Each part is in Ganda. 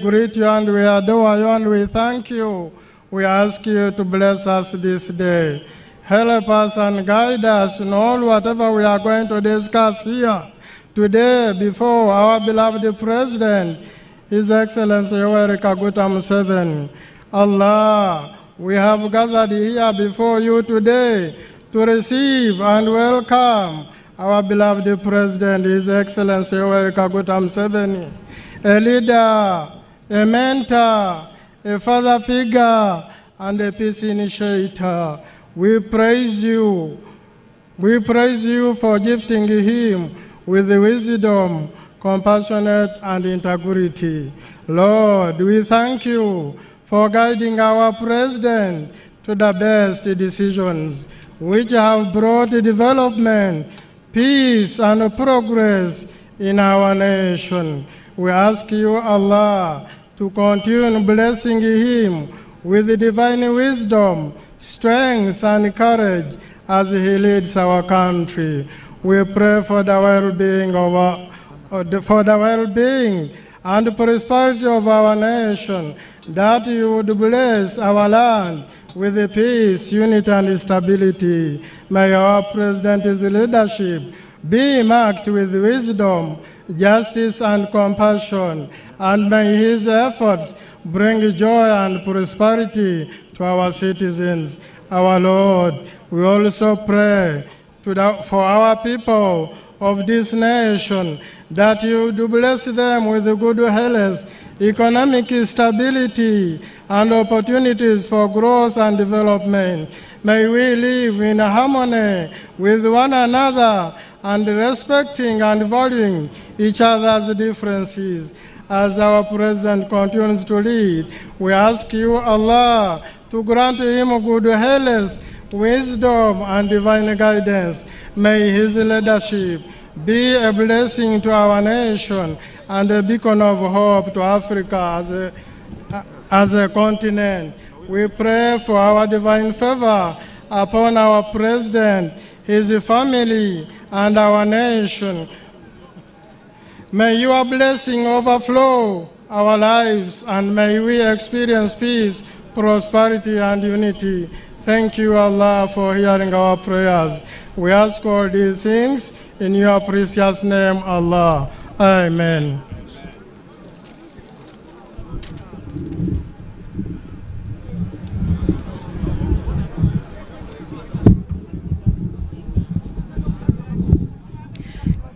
greet you and we adore you and we thank you. We ask you to bless us this day. Help us and guide us in all whatever we are going to discuss here today before our beloved President, His Excellency Yoweri Museveni. Allah, we have gathered here before you today to receive and welcome our beloved President, His Excellency Yoweri Museveni, a leader, a mentor, a father figure, and a peace initiator. We praise you. We praise you for gifting him with wisdom, compassionate, and integrity. Lord, we thank you for guiding our President to the best decisions which have brought development, peace, and progress in our nation. We ask you, Allah, to continue blessing him with divine wisdom, strength, and courage as he leads our country. We pray for the well-being and prosperity of our nation, that you would bless our land with peace, unity, and stability. May our President's leadership be marked with wisdom, justice, and compassion, and may his efforts bring joy and prosperity to our citizens. Our Lord, we also pray for our people of this nation, that you do bless them with good health, economic stability, and opportunities for growth and development. May we live in harmony with one another and respecting and valuing each other's differences. As our President continues to lead, we ask you, Allah, to grant him good health, wisdom, and divine guidance. May his leadership be a blessing to our nation and a beacon of hope to Africa as a continent. We pray for our divine favor upon our President, his family, and our nation. May your blessing overflow our lives, and may we experience peace, prosperity, and unity. Thank you, Allah, for hearing our prayers. We ask all these things in your precious name, Allah. Amen.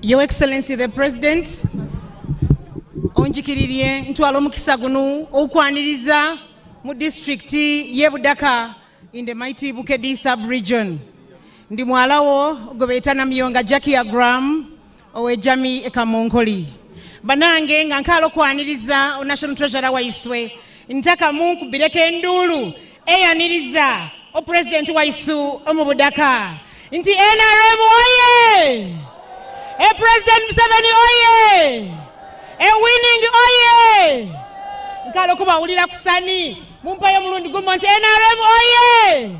Your Excellency the President, onjikiririe ntwalo mukisa gunu okwaniriza mu district ye Budaka in the mighty Bukedi sub-region. Ndi mwalawo gobetana miyonga Jackie Agram owe Jami Ekamonkoli. Banange nga nkalo kwaniriza o National Treasurer wa iswe. Ntaka mungu bireke ndulu eyaniriza o President wa isu omu Budaka. Nti NRM oye! President Museveni oye! Winning oye! Nkalo kuba ulira kusani. Mumpayo mulundi gumo nti NRM oye!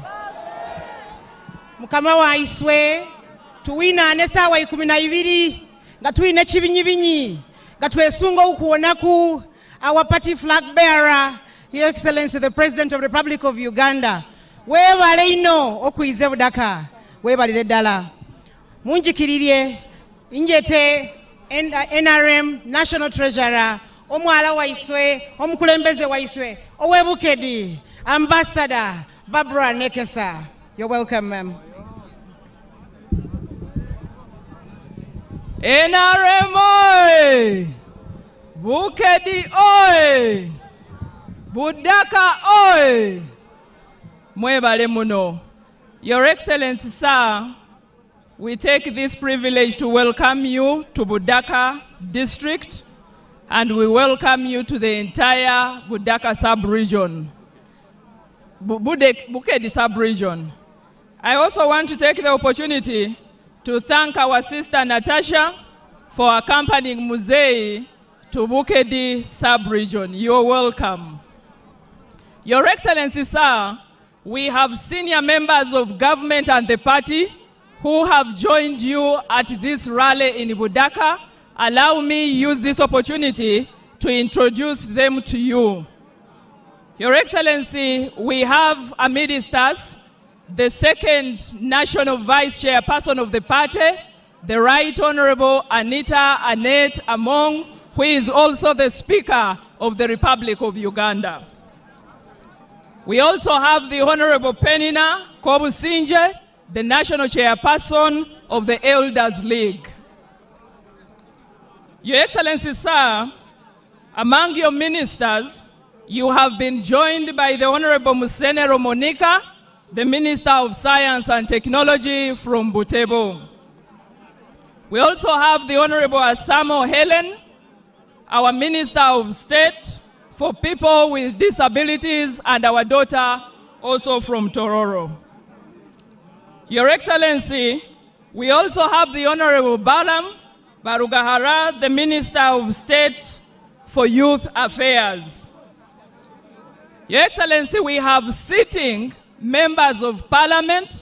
Mukama wa iswe tuwina nesawa 12 nga tuwine chibinyibinyi nga twesunga ukuonaku our party flag bearer, Your Excellency the President of the Republic of Uganda. Webale ino okuize Budaka. Webalire ddala. Munjikiririe injete NRM National Treasurer omwala wa iswe omukulembeze wa iswe owebukedi Ambassador Barbara Nekesa. You're welcome, ma'am. NRM oi! Bukedi oi! Budaka oi! Mwebale muno. Your Excellency, sir, we take this privilege to welcome you to Budaka district, and we welcome you to the entire Budaka sub-region, Bukedi sub-region. I also want to take the opportunity to thank our sister Natasha for accompanying Musei to Bukedi sub-region. You're welcome. Your Excellency, sir, we have senior members of government and the party who have joined you at this rally in Budaka. Allow me use this opportunity to introduce them to you. Your Excellency, we have amidst us the second National Vice Chairperson of the party, the Right Honorable Anita Annette Among, who is also the Speaker of the Republic of Uganda. We also have the Honorable Penina Kobusinje, the National Chairperson of the Elders League. Your Excellency, sir, among your ministers, you have been joined by the Honorable Musenero Monica, the Minister of Science and Technology from Butembo. We also have the Honorable Asamo Helen, our Minister of State for People with Disabilities, and our daughter also from Tororo. Your Excellency, we also have the Honorable Balam Barugahara, the Minister of State for Youth Affairs. Your Excellency, we have sitting members of Parliament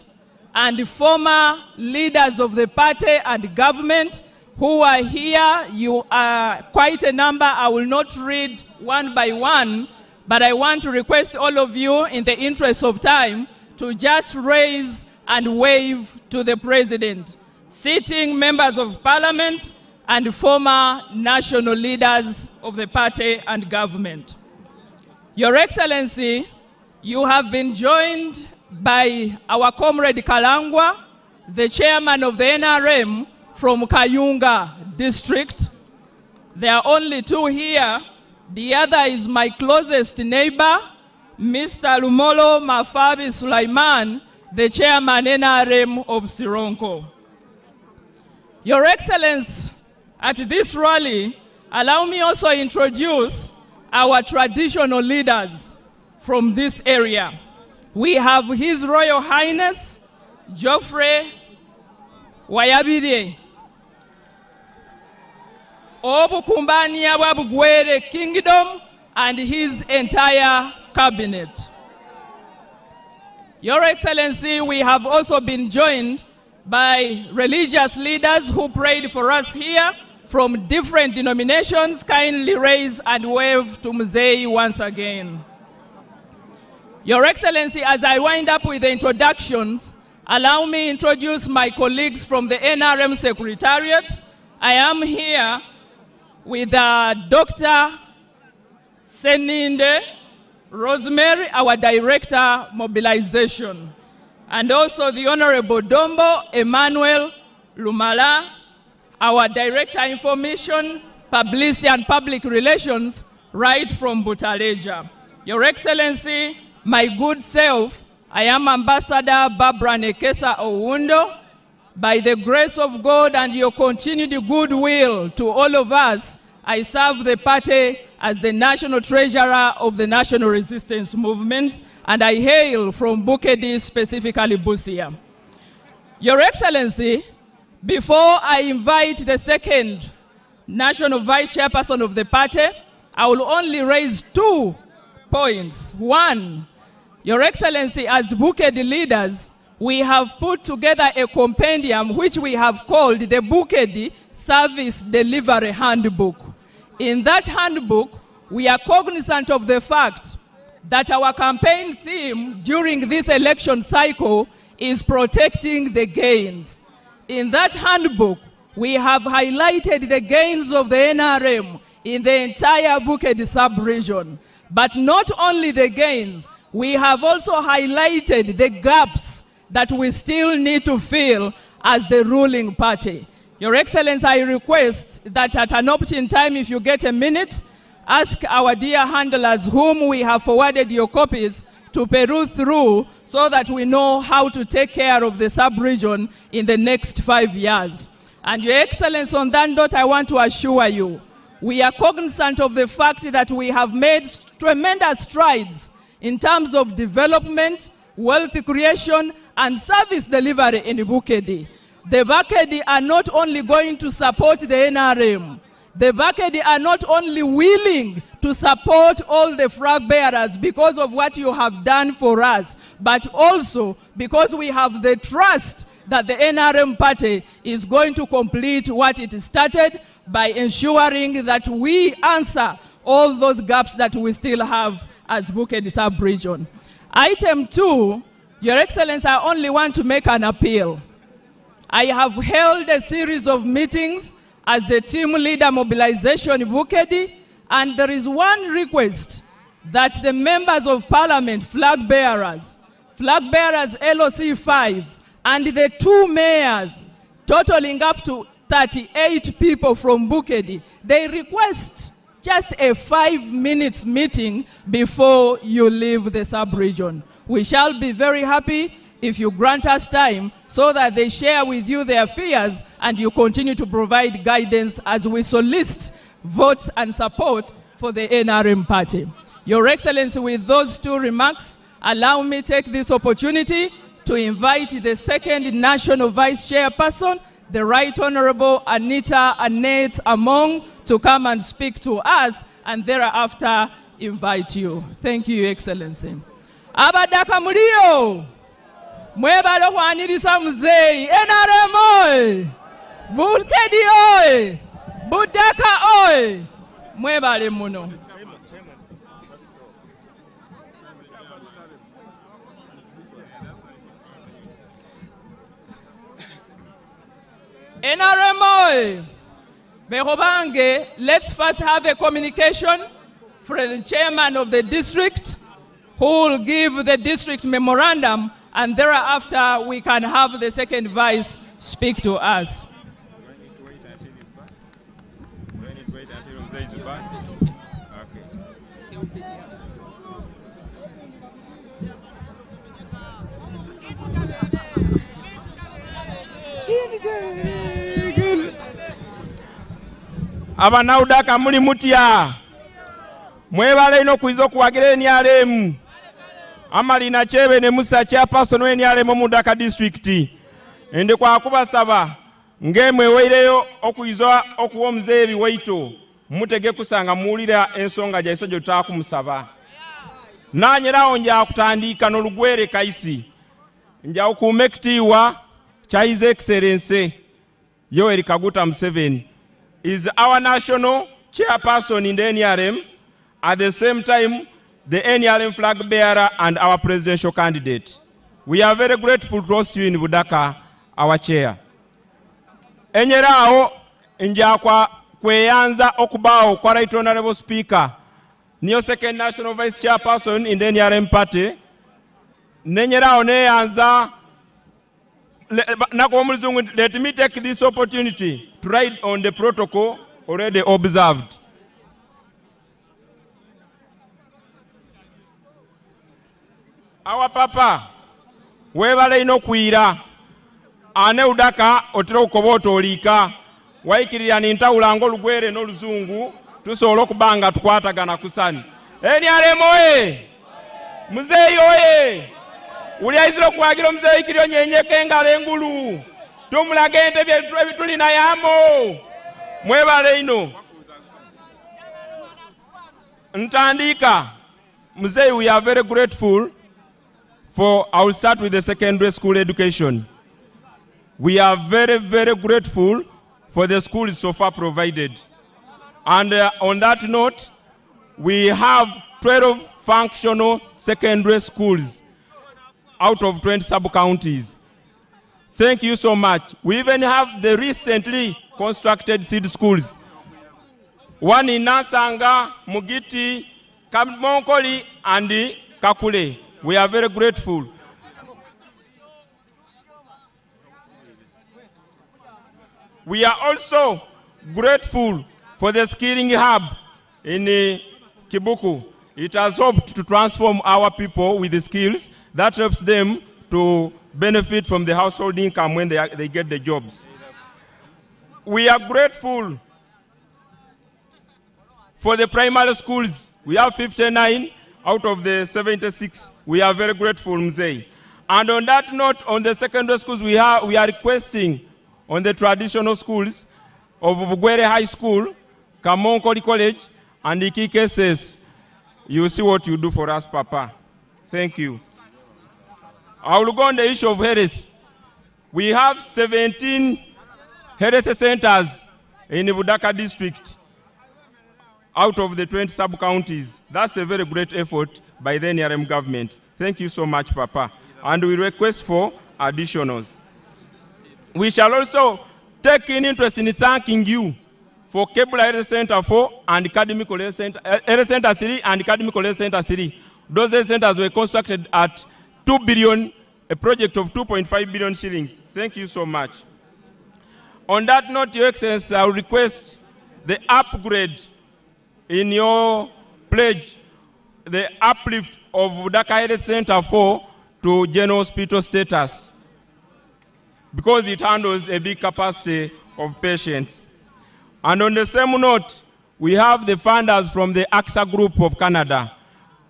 and former leaders of the party and government who are here. You are quite a number. I will not read one by one, but I want to request all of you, in the interest of time, to just raise and wave to the President. Sitting members of Parliament and former national leaders of the party and government. Your Excellency, you have been joined by our comrade Kalangwa, the chairman of the NRM from Kayunga district. There are only two here. The other is my closest neighbor, Mr. Lumolo Mafabi Sulaiman, the chairman NRM of Sironko. Your Excellency, at this rally, allow me also introduce our traditional leaders from this area. We have His Royal Highness Geoffrey Wayabire, Obukumbania Wabugwere Kingdom, and his entire cabinet. Your Excellency, we have also been joined by religious leaders who prayed for us here from different denominations. Kindly raise and wave to Muzei once again. Your Excellency, as I wind up with the introductions, allow me to introduce my colleagues from the NRM Secretariat. I am here with Dr. Seninde Rosemary, our Director Mobilization, and also the Honorable Dombo Emmanuel Lumala, our Director Information, Publicity and Public Relations, right from Butaleja. Your Excellency, my good self, I am Ambassador Barbara Nekesa Owundo. By the grace of God and your continued goodwill to all of us, I serve the party as the National Treasurer of the National Resistance Movement, and I hail from Bukedi, specifically Busia. Your Excellency, before I invite the second National Vice Chairperson of the party, I will only raise 2 points. One, Your Excellency, as Bukedi leaders, we have put together a compendium which we have called the Bukedi Service Delivery Handbook. In that handbook, we are cognizant of the fact that our campaign theme during this election cycle is protecting the gains. In that handbook, we have highlighted the gains of the NRM in the entire Bukedi sub-region. But not only the gains, we have also highlighted the gaps that we still need to fill as the ruling party. Your Excellency, I request that at an opportune time, if you get a minute, ask our dear handlers whom we have forwarded your copies to peruse through so that we know how to take care of the sub-region in the next 5 years. And Your Excellency, on that note, I want to assure you, we are cognizant of the fact that we have made tremendous strides in terms of development, wealth creation, and service delivery in Bukedi. The Bukedi are not only going to support the NRM, the Bukedi are not only willing to support all the flag bearers because of what you have done for us, but also because we have the trust that the NRM party is going to complete what it started by ensuring that we answer all those gaps that we still have as Bukeddi sub-region. Item 2, Your Excellency, I only want to make an appeal. I have held a series of meetings as the team leader mobilization in Bukeddi, and there is one request that the members of parliament, flag bearers LOC 5, and the 2 mayors, totaling up to 38 people from Bukeddi, they request just a 5-minute meeting before you leave the sub-region. We shall be very happy if you grant us time so that they share with you their fears and you continue to provide guidance as we solicit votes and support for the NRM party. Your Excellency, with those 2 remarks, allow me to take this opportunity to invite the second National Vice Chairperson, the Right Honorable Anita Annette Among, to come and speak to us, and thereafter invite you. Thank you, Your Excellency. Abadaka mulio, mwebalo kwanirisa mzee, NRM oi, Bukeddi oi, Budaka oi, mwebale muno. NRM oi, Behobange, let's first have a communication from the chairman of the district, who will give the district memorandum, and thereafter we can have the second vice speak to us. Abanawudaka muli mutya mwebale ino kuizo kuwagira NRM amalina chebe ne Musa chairperson we NRM Budaka district ende kwa kubasaba ngemwe weireyo okuizo okuwo mzee biwaito mutege kusanga muulira ensonga jaiso jo takumusaba nanyerawo nja kutandika n'olugwere kaisi nja okumekitiwa cha His Excellency Yoweri Museveni is our national chairperson in the NRM, at the same time the NRM flag bearer and our presidential candidate. We are very grateful to host you in Budaka, our chair. Enyerao nja kwa kweyanza okubao kwa Right Honorable Speaker, niyo second national vice chairperson in the NRM party. Nenyerao neyanza let me take this opportunity to write on the protocol already observed. Our papa, webale ino kuira, ane udaka otero ukoboto olika, waikirira nintawula ngo lugwere no luzungu, tusobola okubanga tukwatagana kusani. NRM oye! Muzeeyi oye! Uliaizilo kuwagira mzee ikilio nyenyeke ngale ngulu. Tumulagente bituli na yamo. Mwebale ino. Ntandika. Mzee, we are very grateful for, I will start with the secondary school education. We are very, very grateful for the schools so far provided. And on that note, we have 12 functional secondary schools out of 20 sub-counties. Thank you so much. We even have the recently constructed seed schools. One in Nasanga, Mugiti, Kamonkoli, and Kakule. We are very grateful. We are also grateful for the skilling hub in Kibuku. It has hoped to transform our people with the skills that helps them to benefit from the household income when they get the jobs. We are grateful for the primary schools. We have 59 out of the 76. We are very grateful, Mzee. And on that note, on the secondary schools, we are requesting on the traditional schools of Bugwere High School, Kamonkoli College, and the key cases. You see what you do for us, Papa. Thank you. I will go on the issue of health. We have 17 health centers in Budaka district out of the 20 sub-counties. That's a very great effort by the NRM government. Thank you so much, Papa. And we request for additionals. We shall also take in interest in thanking you for Cable Health Center 4 and Academic Health Center 3 and Academic Health Center 3. Those health centers were constructed at 2 billion, a project of 2.5 billion shillings. Thank you so much. On that note, Your Excellency, I will request the upgrade in your pledge, the uplift of Budaka Health Center 4 to General Hospital status, because it handles a big capacity of patients. And on the same note, we have the funders from the AXA Group of Canada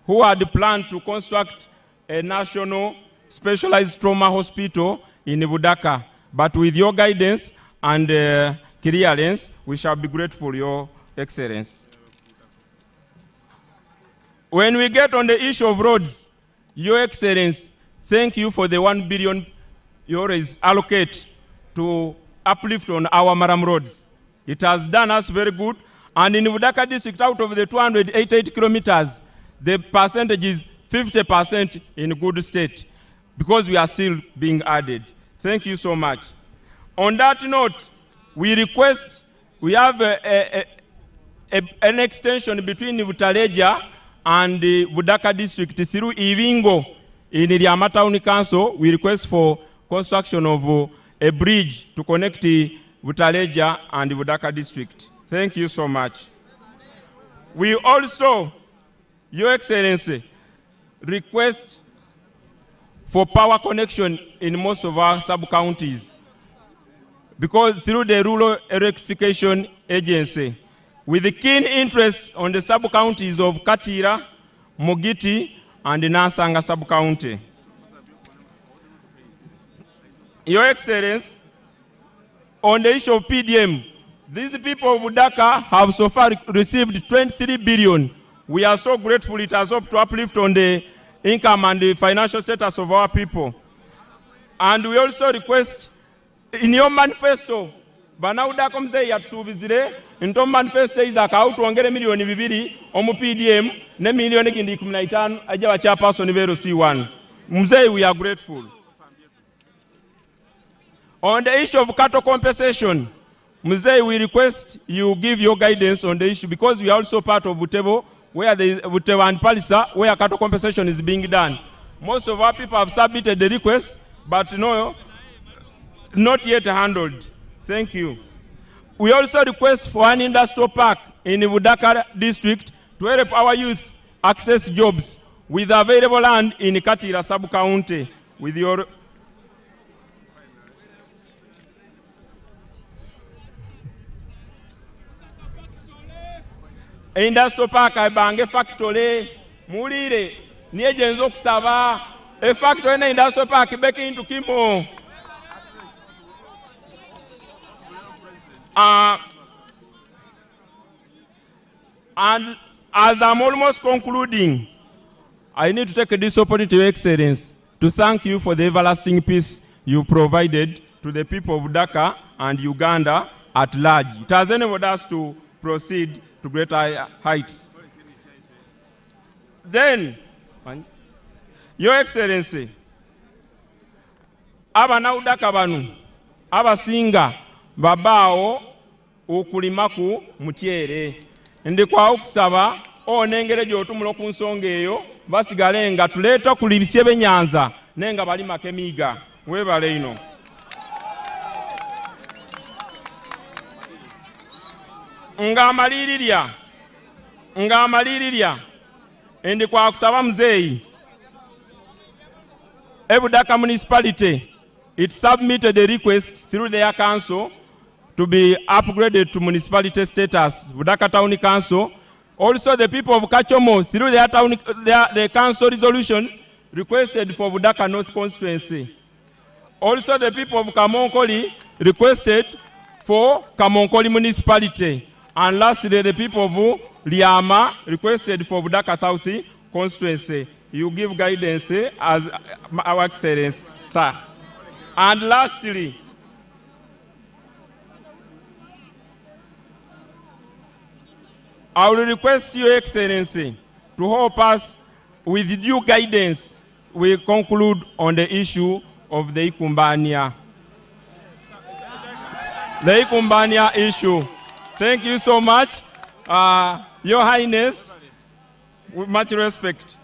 who had planned to construct a national specialized trauma hospital in Budaka. But with your guidance and clearance, we shall be grateful, Your Excellency. When we get on the issue of roads, Your Excellency, thank you for the 1 billion you always allocate to uplift on our Maram roads. It has done us very good. And in Budaka district, out of the 288 kilometers, the percentage is 50% in good state, because we are still being added. Thank you so much. On that note, we request, we have an extension between Butaleja and the Budaka district through Ivingo in the Iriama Town Council. We request for construction of a bridge to connect the Butaleja and the Budaka district. Thank you so much. We also, Your Excellency, request for power connection in most of our sub-counties, because through the Rural Electrification Agency, with the keen interest on the sub-counties of Katira, Mogiti, and the Nansanga sub-county. Your Excellency, on the issue of PDM, these people of Budaka have so far received 23 billion. We are so grateful. It has helped to uplift on the income and the financial status of our people. And we also request, in your manifesto, Banauda Mzee yatusubizire, into manifesto izaka utuongere milioni 2 omu PDM, ne milioni kindi 15 aja wa chairperson vero C1. Mzee, we are grateful. On the issue of cattle compensation, Mzee, we request you give your guidance on the issue, because we are also part of Butevo, where the Butevo and Palisa, where cattle compensation is being done. Most of our people have submitted the request, but no, not yet handled. Thank you. We also request for an industrial park in the Budaka district to help our youth access jobs with available land in Katira sub-county. With your industrial park bange factory mulire niye jenzo kusaba a factory na industrial park beki into Kimbo. And as I'm almost concluding, I need to take this opportunity, Your Excellency, to thank you for the everlasting peace you provided to the people of Budaka and Uganda at large. It has enabled us to proceed to greater heights. Then, Your Excellency, abana Budaka banu, abasinga babao okulimaku mutyere. Ndi kwa okusaba onengere gy'otumula ku nsonga eyo basigale nga tuleeta kulibisya b'enyanza nenga balimako emiiga. Weebale ino. Ng'amalirira ndi kwa kusaba Muzeeyi, Budaka municipality, it submitted a request through their council to be upgraded to municipality status, Budaka Town Council. Also, the people of Kachomo, through their council resolutions, requested for Budaka North constituency. Also, the people of Kamonkoli requested for Kamonkoli municipality. And lastly, the people of Liama requested for Budaka South constituency. You give guidance as our Excellency, sir. And lastly, I will request Your Excellency to help us with due guidance. We conclude on the issue of the Ikumbania. The Ikumbania issue. Thank you so much, Your Highness, with much respect.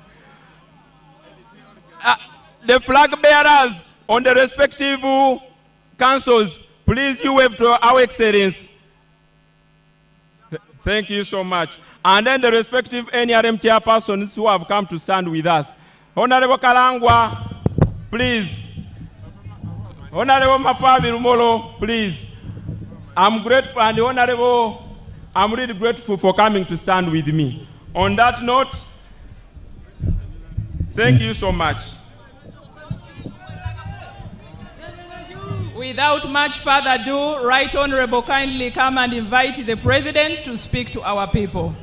The flag bearers on the respective councils, please you wave to Our Excellency. Thank you so much. And then the respective NRM chairpersons who have come to stand with us. Honorable Kalangwa, please. Honorable Mafabi Rumolo, please. I'm grateful, and Honorable, I'm really grateful for coming to stand with me. On that note, thank you so much. Without much further ado, Right Honorable, kindly come and invite the President to speak to our people.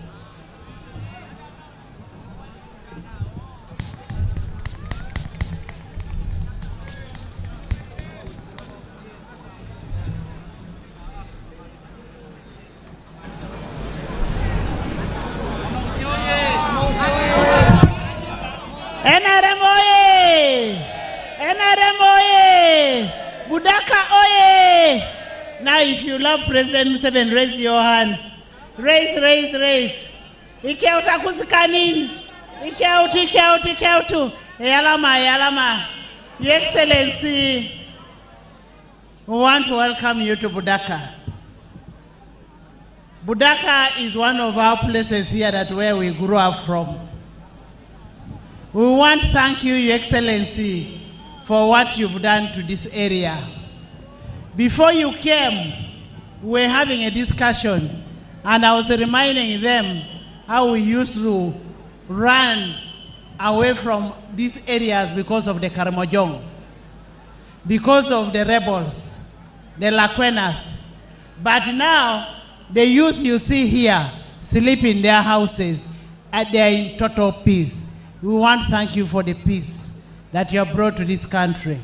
NRM oye! NRM oye! Budaka oye! Now if you love President Museveni, raise your hands. Raise, raise, raise. Ikeuta kusikanin. Ikeutu. Yalama. Your Excellency, we want to welcome you to Budaka. Budaka is one of our places here that where we grew up from. We want to thank you, Your Excellency, for what you've done to this area. Before you came, we were having a discussion, and I was reminding them how we used to run away from these areas because of the Karamojong, because of the rebels, the Lakwenas. But now, the youth you see here sleep in their houses, and they are in total peace. We want to thank you for the peace that you have brought to this country.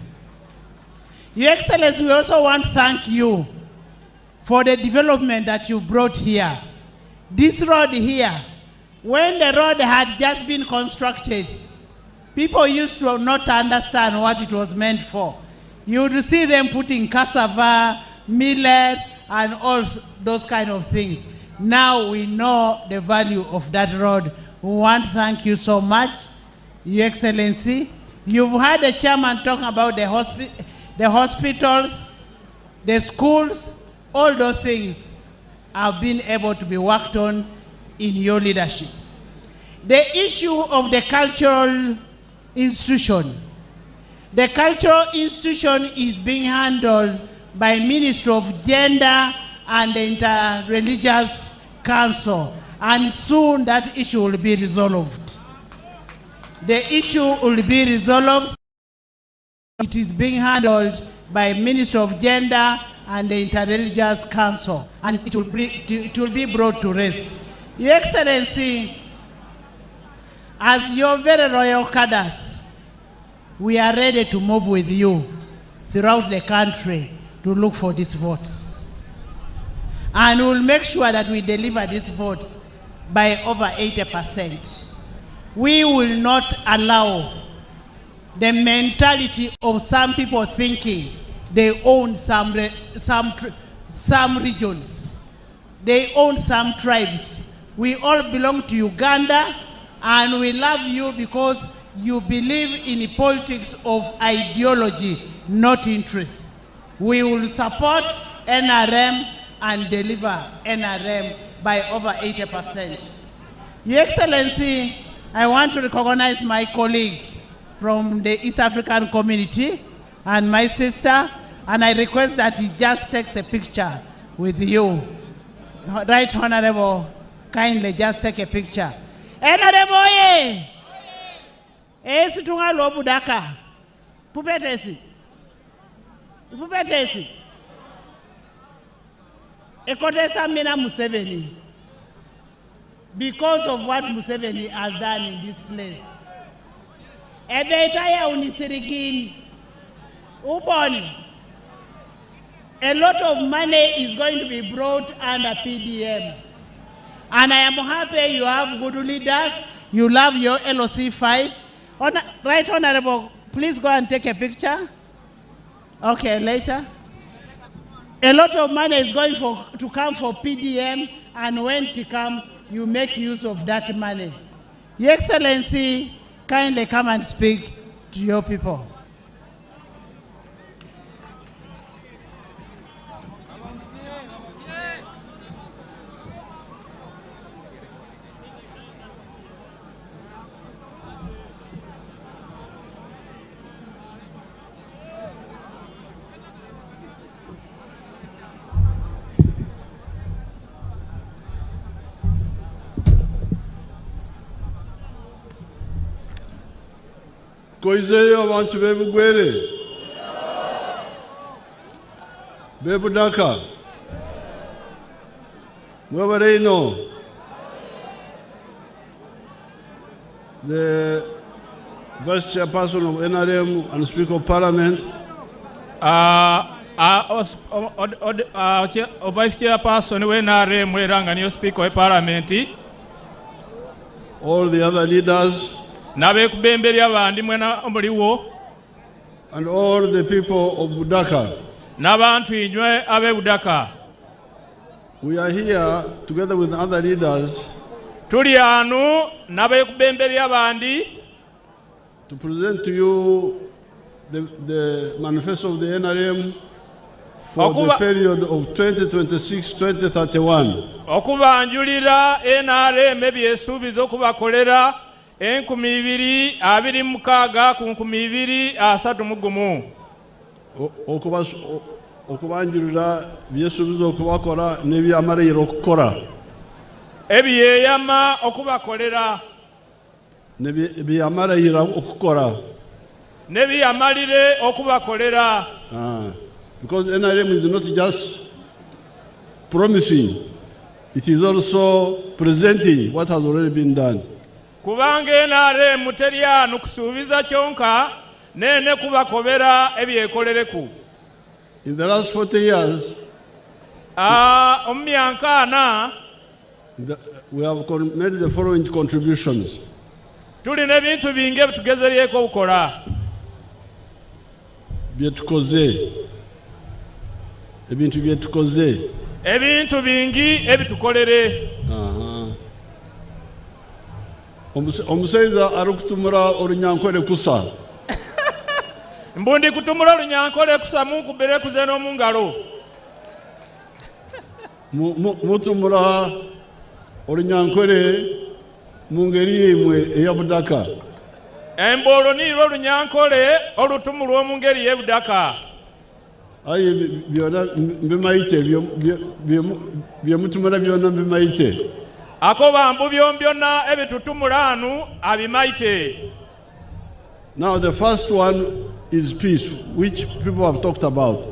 Your Excellency, we also want to thank you for the development that you brought here. This road here, when the road had just been constructed, people used to not understand what it was meant for. You would see them putting cassava, millet, and all those kind of things. Now we know the value of that road. We want to thank you so much, Your Excellency. You've had the chairman talk about the hospitals, the schools, all those things have been able to be worked on in your leadership. The issue of the cultural institution. The cultural institution is being handled by Ministry of Gender and the Interreligious Council, and soon that issue will be resolved. The issue will be resolved. It is being handled by Ministry of Gender and the Interreligious Council, and it will be brought to rest. Your Excellency, as your very royal cadres, we are ready to move with you throughout the country to look for these votes. And we'll make sure that we deliver these votes by over 80%. We will not allow the mentality of some people thinking they own some regions. They own some tribes. We all belong to Uganda, and we love you because you believe in the politics of ideology, not interest. We will support NRM and deliver NRM by over 80%. Your Excellency, I want to recognize my colleague from the East African community and my sister, and I request that he just takes a picture with you. Right Honorable, kindly just take a picture. NRM oye! Esi tunga lo Budaka. Pupetesi. Pupetesi. Ekotesa mina Museveni. Because of what Museveni has done in this place. Ebeitaya unisirikini. Uponi. A lot of money is going to be brought under PDM. And I am happy you have good leaders. You love your LOC5. Right, Honorable, please go and take a picture. Okay, later. A lot of money is going to come for PDM, and when it comes, you make use of that money. Your Excellency, kindly come and speak to your people. Koizeyo abantu bebugwere bebudaka webareino the Vice Chairperson of NRM and Speaker of Parliament, Vice Chairperson of NRM and Speaker of Parliament, all the other leaders, and all the people of Budaka. We are here together with other leaders to present to you the manifesto of the NRM for the period of 2026-2031. Okubanjirira byesuubiza okubakora n'ebyamalirira okukora ebyeyama okubakolera n'ebyamalirira okukora n'ebyamalire okubakolera. Because NRM is not just promising, it is also presenting what has already been done. Kubanga NRM terya nukusuubiza kyonka nene kubakobera ebyekolereku. In the last 40 years, we have made the following contributions. Tulina ebintu bingi ebitugezeryeko okukola. Ebintu bingi ebitukolere. Omusaiza arukutumura orunyankore kusa. Mbundi kutumura orunyankore kusa munkubire kuze n'omungalo. Mutumura orunyankore mu ngeri yemwe eya Budaka. Embolo nirwo orunyankore olutumulwa mu ngeri y'e Budaka. Aye byona mbimayite byemutumura byona mbimayite. Akoba mbu byombyonna ebitutumula anu abimayite. Now the first one is peace, which people have talked about.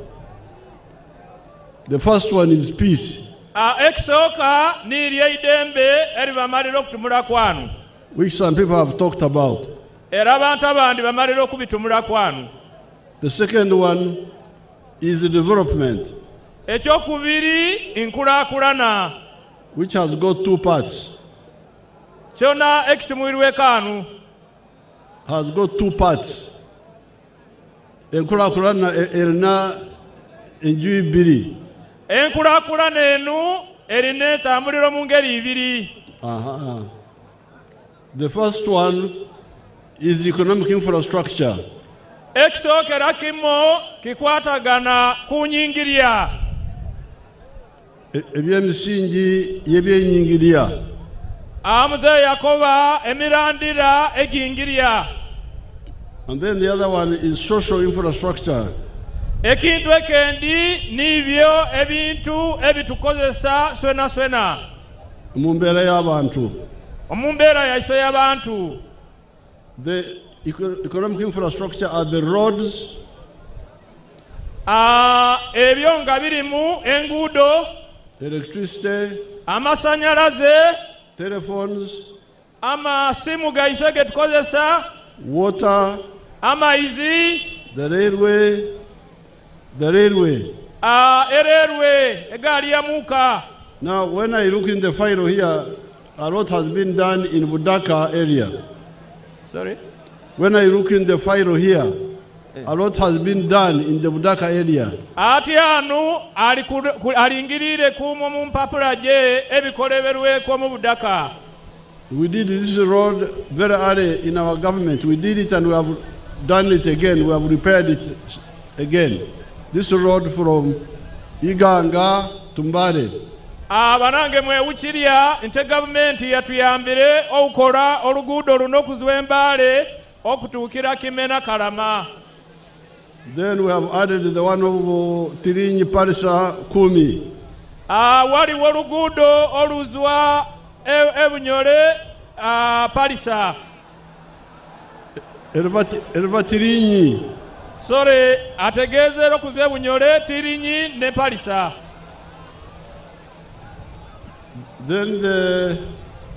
The first one is peace. Ekisooka niryo idembe eribamalira okutumula kwanu. Which some people have talked about. Era abantu abandi bamalira okubitumula kwanu. The second one is the development. Ekyokubiri inkulaakulana. Which has got two parts. Kyona ekitumulirwe kanu. Has got two parts. Enkulaakulana erina enjuyi bbiri. Enkulaakulana enu erina etambuliro mu ngeri ibiri. The first one is economic infrastructure. Ekisookera kimu kikwatagana ku nyingirya. Ebyemisingi y'ebyenyingirya. Muzeeyi Yakoba emirandira egingirya. And then the other one is social infrastructure. Ekintu ekendi nibyo ebintu ebitukozesa swena swena. Mu mbeera y'abantu. Mu mbeera yaife y'abantu. The economic infrastructure are the roads. Ebyo nga birimu enguudo. Electricity. Amasanyalaze. Telephones. Amasimu gaife getukozesa. Water. Amaizi. The railway. Ererwe egaali ya muuka. Now, when I look in the file here, a lot has been done in Budaka area. Sorry? When I look in the file here, a lot has been done in the Budaka area. Ati anu alingirire kumo mu mpapula je ebikoleberweko mu Budaka. We did this road very early in our government. We did it and we have done it again. We have repaired it again. This road from Iganga to Mbale. Abanange mwewukirya nte gavumenti yatuyambire okukola oluguudo luno okuziwa Mbale okutuukira Kimena Kalama. Then we have added the one of Tirinyi Parisa Kumi. Waliwo oluguudo oluzwa Ebunyole Parisa. Elva Tirinyi. Sorry, ategeezera okuza Ebunyole, Tirinyi ne Parisa. Then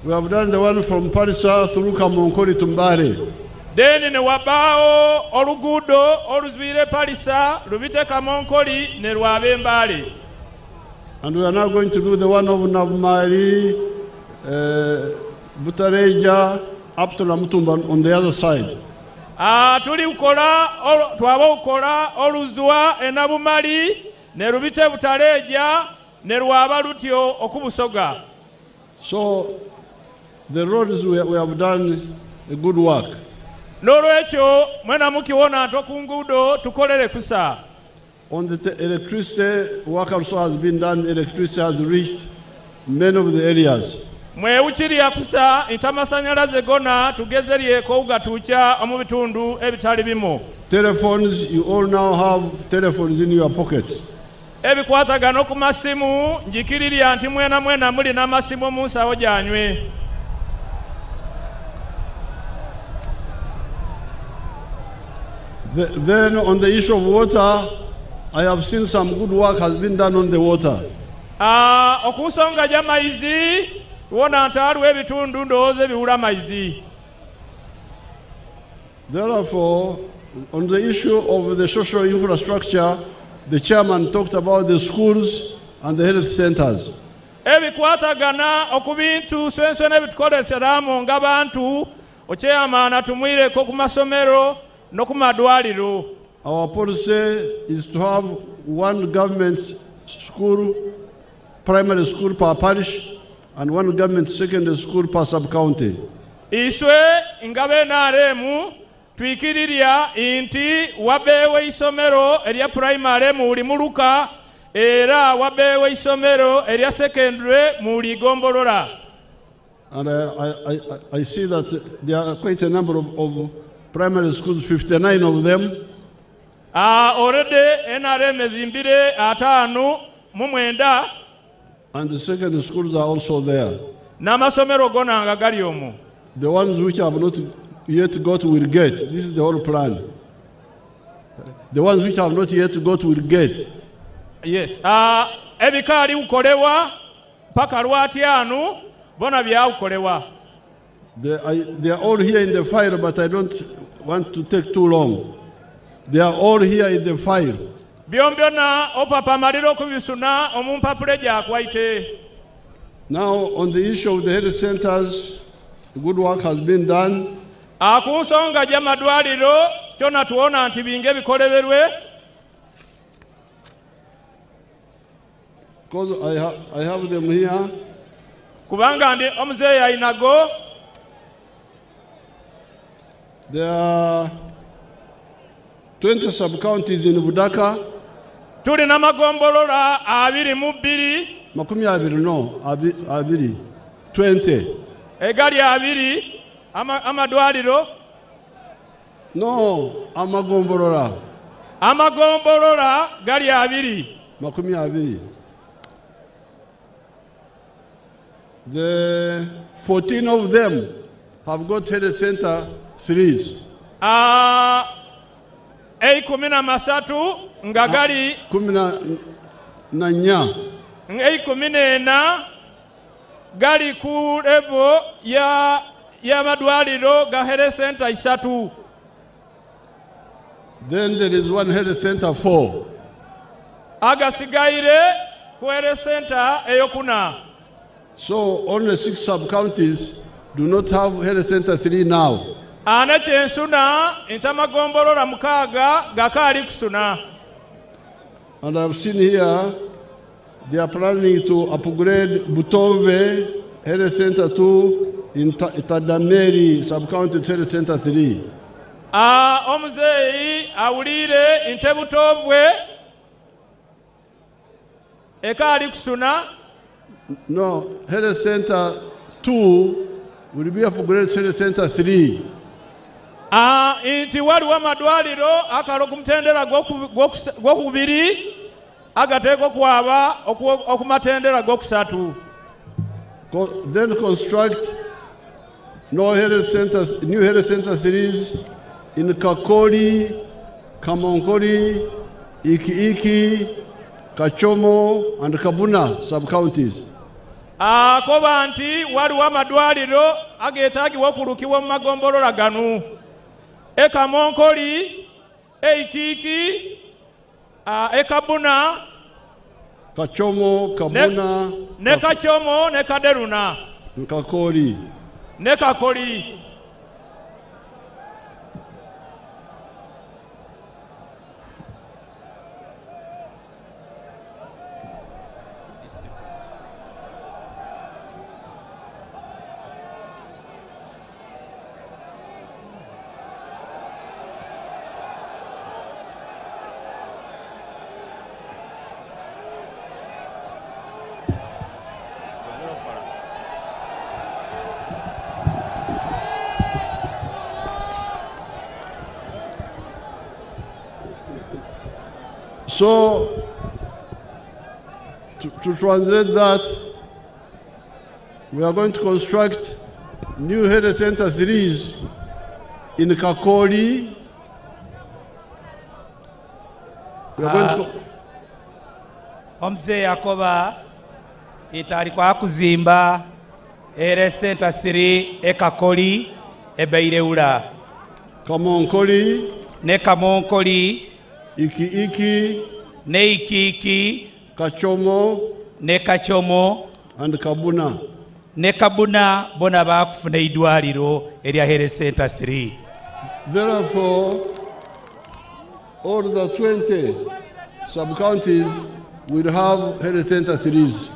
we have done the one from Parisa through Kamonkoli to Mbale. Then ne wabaawo oluguudo oluzwire Parisa lubite Kamonkoli ne lwabe Mbale. And we are now going to do the one of Navmari, Butareja, up to Namutumba on the other side. Twaba ukola oluzwa enabumali ne lubite Butareja ne lwaba lutyo okubusoga. So the roads we have done a good work. N'olwekyo mwena mukiwona ntokunguudo tukolere kusa. On the electricity work also has been done. Electricity has reached many of the areas. Mwewukirya kusa ntamasanyalaze gona tugezeryeko gatuukya mu bitundu ebitali bimu. Telephones, you all now have telephones in your pockets. Ebikwatagano ku masimu njikirirya nti mwena muli n'amasimu mu nsawo gyanywe. Then on the issue of water, I have seen some good work has been done on the water. Okusonga gya maizi wona nti waliwo ebitundu ndowooza ebiwula maizi. Therefore, on the issue of the social infrastructure, the chairman talked about the schools and the health centers. Ebikwatagana okubintu swenswena ebitukoleseramu ng'abantu ochairman atumwireko ku masomero n'oku madwaliro. Our policy is to have one government school, primary school per parish, and one government secondary school per sub-county. Iswe nga NRM twikirirya nti wabeewo isomero erya primary mu buli muluka era wabeewo isomero erya secondary mu buli gombolola. And I see that there are quite a number of primary schools, 59 of them. Already NRM ezimbire 59. And the secondary schools are also there. N'amasomero gona nga gali omwo. The ones which have not yet got will get. This is the whole plan. The ones which have not yet got will get. Yes. Ebikaali ukolewa paka lwatyanu bona byaukolewa. They are all here in the file, but I don't want to take too long. They are all here in the file. Byombyona opapa maliro kubisuna omumpapule gyakwaite. Now, on the issue of the health centers, good work has been done. Akunsonga gya madwaliro kyona tuwona nti binge bikoleberwe. Because I have them here. Kubanga ndi omuzeeyi ayinago. There are 20 sub-counties in Budaka. Tuli n'amagombolola 22. Makumi abiri no, abiri. 20. Egali 2 amadwaliro. No, amagombolola. Amagombolola gali 2. Makumi abiri. The 14 of them have got health center 3s. 13 nga gali 14 gali ku level ya madwaliro ga health center 3. Then there is one health center 4. Agasigaire ku health center eyokuna. So only 6 sub-counties do not have health center 3 now. Ana kyensuna entamagombolola 6 gakaali kusuna. And I've seen here they are planning to upgrade Butove Health Center 2 in Tadameri sub-county Health Center 3. Omuzeeyi awulire nte Butovwe ekaali kusuna. No, Health Center 2 will be upgraded to Health Center 3. Nti waliwo amadwaliro akalo ku mutendera gw'okubiri agateeka okwaba okumatendera g'okusatu. Then construct new health center 3s in Kakori, Kamonkori, Iki, Kachomo, and Kabuna sub-counties. Koba nti waliwo amadwaliro ageetaagibwa okulukibwa mu magombolola gano. Kamonkoli, Ikiki, Kabuna, Kachomo, Kabuna, ne Kachomo, ne Kaderuna, Kakori. Ne Kakori. So, to translate that, we are going to construct new health center 3s in Kakori. We are going to... Omze Yakoba itali kwa kuzimba health center 3 Kakori ebeireula. Kamonkoli. Ne Kamonkoli. Iki, ne Iki, Kachomo, ne Kachomo, and Kabuna. Ne Kabuna bona bakufuna idwaliro area health center 3. Therefore, all the 20 sub-counties will have health center 3s.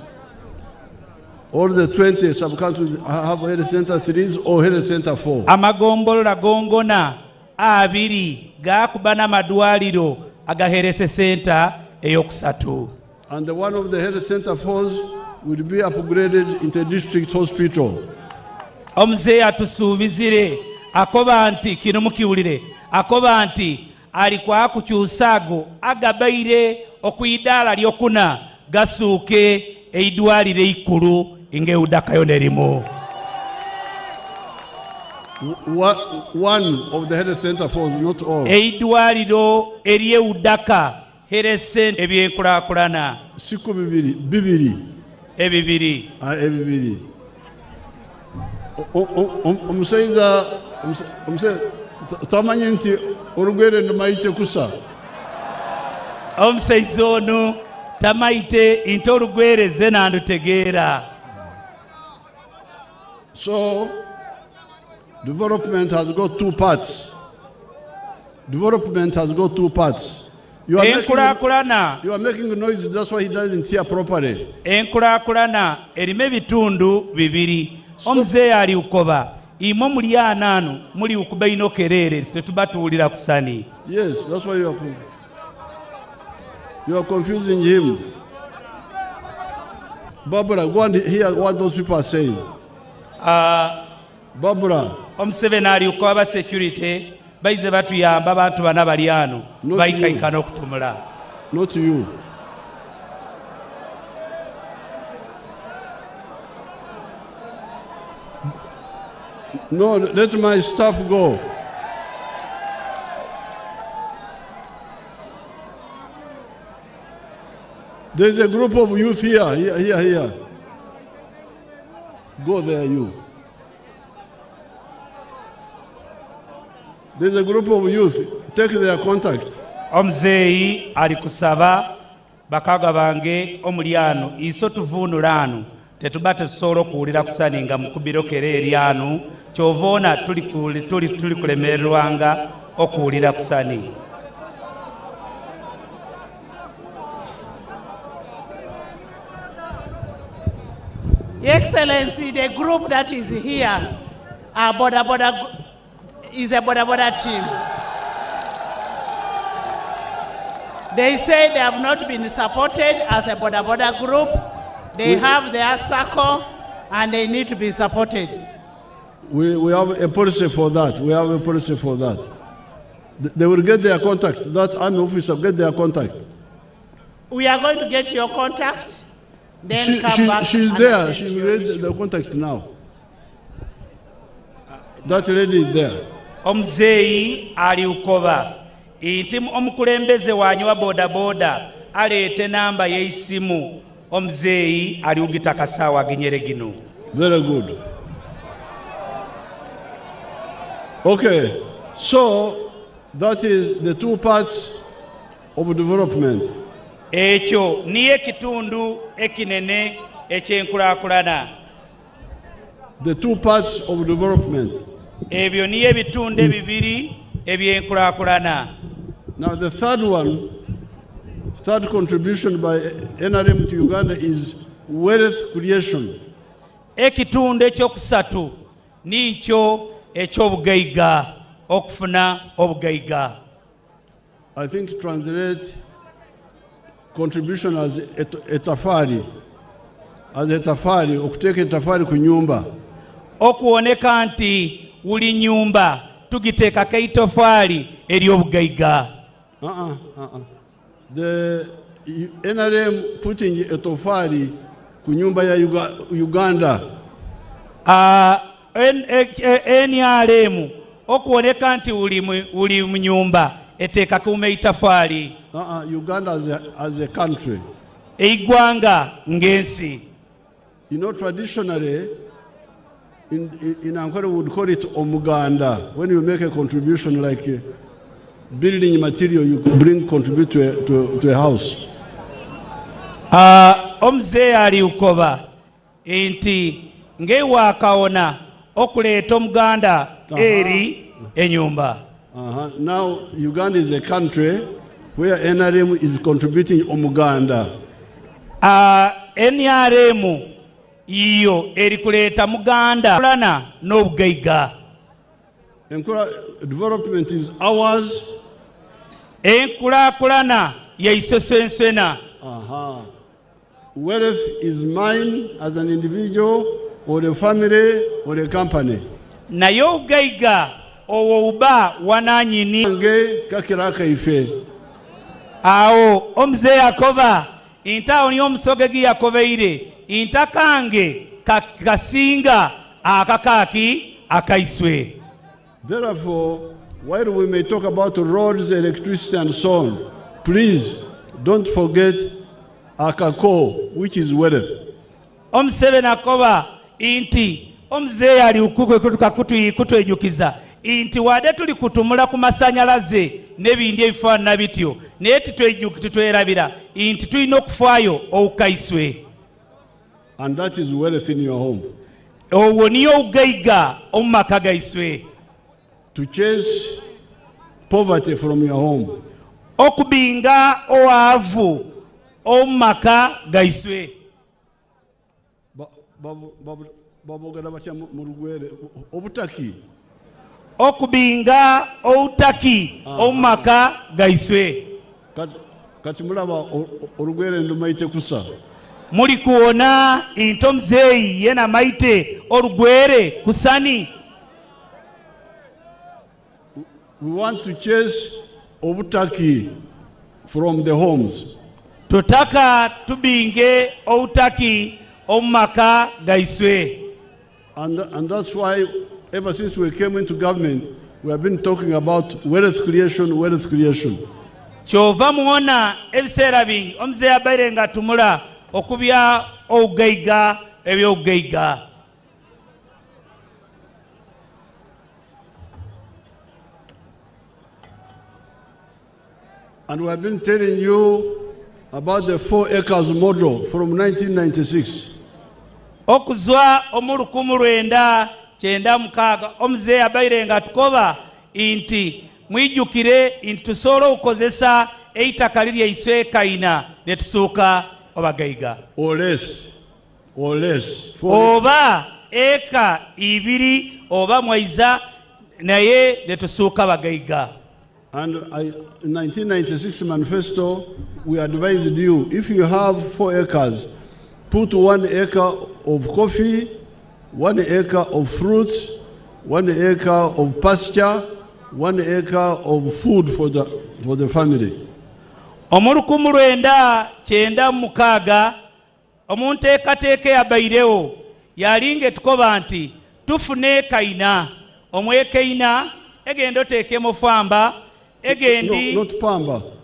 All the 20 sub-counties have health center 3s or health center 4. Amagombolola gongona abiri gakubana madwaliro aga health center eyokusatu. And one of the health center 4s will be upgraded into district hospital. Omze atusubizire akoba nti kino mukiwulire akoba nti alikuwa kukyusago agabaire okuyidala lyokuna gasuke eidwalire ikulu inge Budaka yonerimu. One of the health center 4s, not all. Eidwaliro eriye Budaka health center ebyenkulakulana. Siku bibiri. Ebibiri. Ebibiri. Omusaiza tamanye nti orugwere ndamaite kusa. Omusaiza ono tamaite into orugwere zena ndutegeera. So development has got 2 parts. Development has got 2 parts. You are making noise, that's why he doesn't hear properly. Enkulakulana erime bitundu bibiri. Omze ali ukoba. Imo muli ananu muli ukuba inokerere tetubatuulira kusani. Yes, that's why you are confusing him. Barbara, go and hear what those people are saying. Barbara. Museveni ali ukoba security baize batuyamba abantu bana baliano baikaikana okutumula. Not you. No, let my staff go. There's a group of youth here. Go there, you. There's a group of youth. Take their contact. Omzeyi ali kusaba bakaga bange omulyano iso tuvunulano tetuba tetusobola okuwulira kusani nga mukubiro kere eryano kyovona tuli kulemererwanga okuwulira kusani. Your Excellency, the group that is here is a Boda team. They say they have not been supported as a Boda group. They have their circle and they need to be supported. We have a policy for that. We have a policy for that. They will get their contact. That army officer get their contact. We are going to get your contact. Then she's there. She will read the contact now. That lady is there. Omzeyi ali ukoba. Inti omukulembeze wanyu wa boda alete namba yeisimu. Omzeyi ali ugita kasawa ginyere gino. Very good. Okay, so that is the two parts of development. Ekyo niye kitundu ekinene ekyenkulakulana. The two parts of development. Ebyo niye bitundu bibiri ebyenkulakulana. Now the third contribution by NRM to Uganda is wealth creation. Ekitundu ekyokusatu nikyo ekyobugaiga okufuna obugaiga. I think translate contribution as etafari, okuteka etafari ku nyumba. Okuoneka nti uli nyumba tugiteekako itofali ery'obugaiga. The NRM putting etofari ku nyumba ya Uganda. NRM okuoneka nti uli mu nyumba eteeka kuuma itafali. Uganda as a country. Eigwanga ngensi. You know, traditionally in Ankara we would call it omuganda. When you make a contribution like building material, you contribute to a house. Omzee ali ukoba inti ngewa kaona okuleeta omuganda eri enyumba. Now Uganda is a country where NRM is contributing omuganda. NRM iyo eri kuleeta muganda kulana n'obugaiga. Development is ours. Enkulakulana yaisosensena. Wealth is mine as an individual or a family or a company. Naye obugaiga owo uba wananyini nge kakiraka ife. Awo omzee yakoba inta oni omusogegi yakobeire inta kange kasinga akakaki akaiswe. Therefore, while we may talk about roads, electricity and so on, please don't forget akako, which is wealth. Omuseveni akoba inti omzee ali ukukwe kutwejukiza inti wade tuli kutumula ku masanyalaze n'ebindi ebifaanana bityo naye titwerabira inti tulina okufaayo oukaiswe. And that is wealth in your home. Owo niyo ogaiga omu maka gaiswe. To chase poverty from your home. Okubinga owavu omu maka gaiswe. Babogera batya mu Lugwere obutaki. Okubinga outaki omu maka gaiswe. Kati mulaba Olugwere ndumaite kusa. Muli kuona inti omuzeeyi yena maite Olugwere kusani. We want to chase obutaki from the homes. Tutaka tubinge outaki omu maka gaiswe. And that's why ever since we came into government, we have been talking about wealth creation, wealth creation. Kyova muona ebiseera bingi omuzeeyi abaire nga tumula okubya obugaiga ebyobugaiga. And we have been telling you about the 4 acres model from 1996. Okuzwa omulukumu 1996 omuzeeyi abaire nga tukoba inti mwijukire nti tusobola okukozesa eitaka liryaiswe ekaina ne tusuuka obagaiga or less oba eka 2 oba mwaiza naye ne tusuuka bagaiga. And in 1996 manifesto, we advised you, if you have 4 acres, put 1 acre of coffee, 1 acre of fruits, 1 acre of pasture, 1 acre of food for the family. Omulukumu 1996 omunteekateeka yabairewo yalinga tukoba nti tufune ekaina omwekeina egenda oteekemu famba egendi not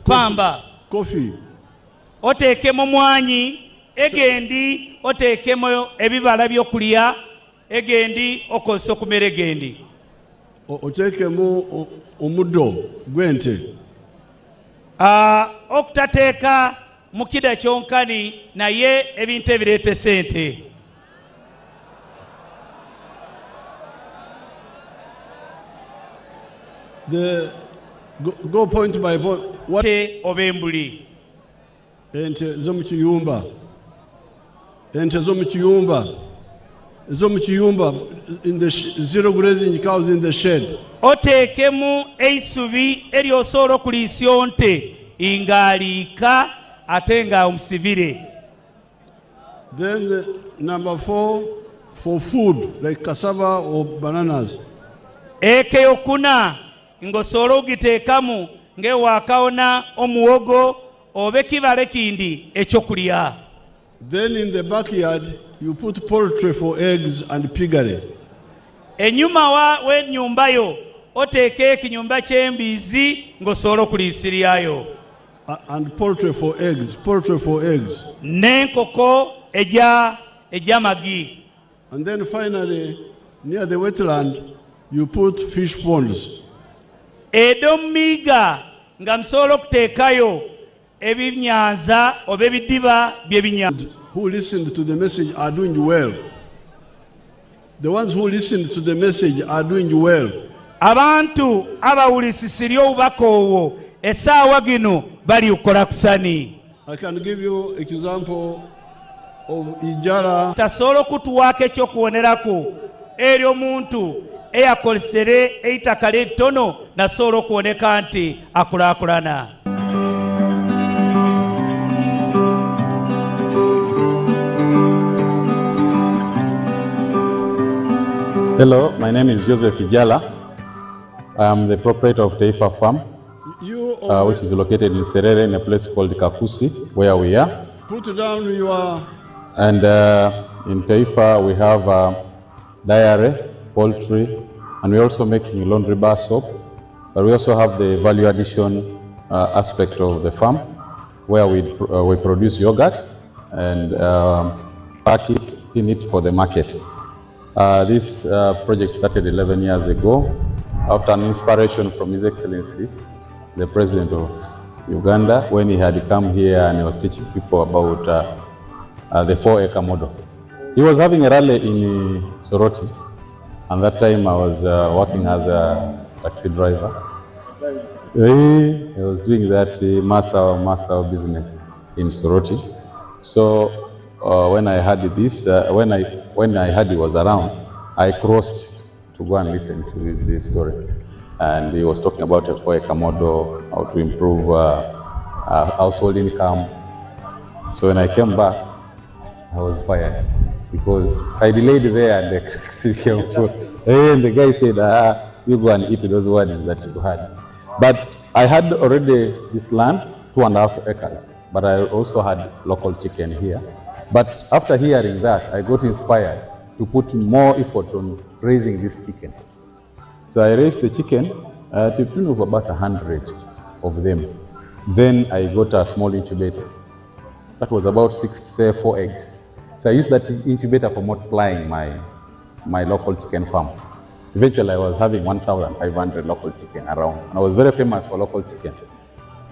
pamba coffee oteekemu mwanyi egendi oteekemu ebibala byokulya egendi okozesa okumera egendi oteekemu omuddo gw'ente okutateeka mukida kyonkani naye ebintu ebireeta sente. Go point by point. What obembuli ente z'omukiyumba in the zero grazing cows in the shed. Oteekemu eisubi eryosobola okuliisya nte ingaliika ate nga omusibire. Then number 4 for food like cassava or bananas. Eke yokuna ngosobola ogiteekamu ng'ewaakawona omuwogo oba ekibala ekindi ekyokulya. Then in the backyard you put poultry for eggs and piggery. Enyuma w'ennyumbayo oteeka ekinyumba ky'embizi ng'osobola okuliisiryayo. And poultry for eggs. N'enkoko egy'amagi. And then finally, near the wetland, you put fish ponds. Edomiga nga msobola okuteekayo ebinyanza oba ebidiba by'ebinyanza. Who listened to the message are doing well. The ones who listened to the message are doing well. Abantu abawulisisirya obubaka obwo essaawa gino bali kukola kusani. I can give you example of Ijara. Tasobola okutuwaako ekyokuwonerako eri omuntu eyakolesere eitaka ly'ettono nasobola okuwoneka nti akulaakulana. Hello, my name is Joseph Ijala. I am the proprietor of Taifa Farm, which is located in Serere in a place called Kakusi, where we are. Put down your... And in Taifa we have dairy, poultry, and we're also making laundry bar soap. But we also have the value addition aspect of the farm, where we produce yogurt and pack it, tin it for the market. This project started 11 years ago after an inspiration from His Excellency, the President of Uganda, when he had come here and he was teaching people about the 4-acre model. He was having a rally in Soroti, and that time I was working as a taxi driver. He was doing that master business in Soroti. So when I heard this, when I heard he was around, I crossed to go and listen to his story. And he was talking about a 4-acre model, how to improve household income. So when I came back, I was fired because I delayed there and the taxi came across. And the guy said, you go and eat those words that you had. But I had already this land, 2.5 acres, but I also had local chicken here. But after hearing that, I got inspired to put more effort on raising this chicken. So I raised the chicken to the tune of about 100 of them. Then I got a small incubator. That was about 4 eggs. So I used that incubator for multiplying my local chicken farm. Eventually I was having 1,500 local chicken around. And I was very famous for local chicken.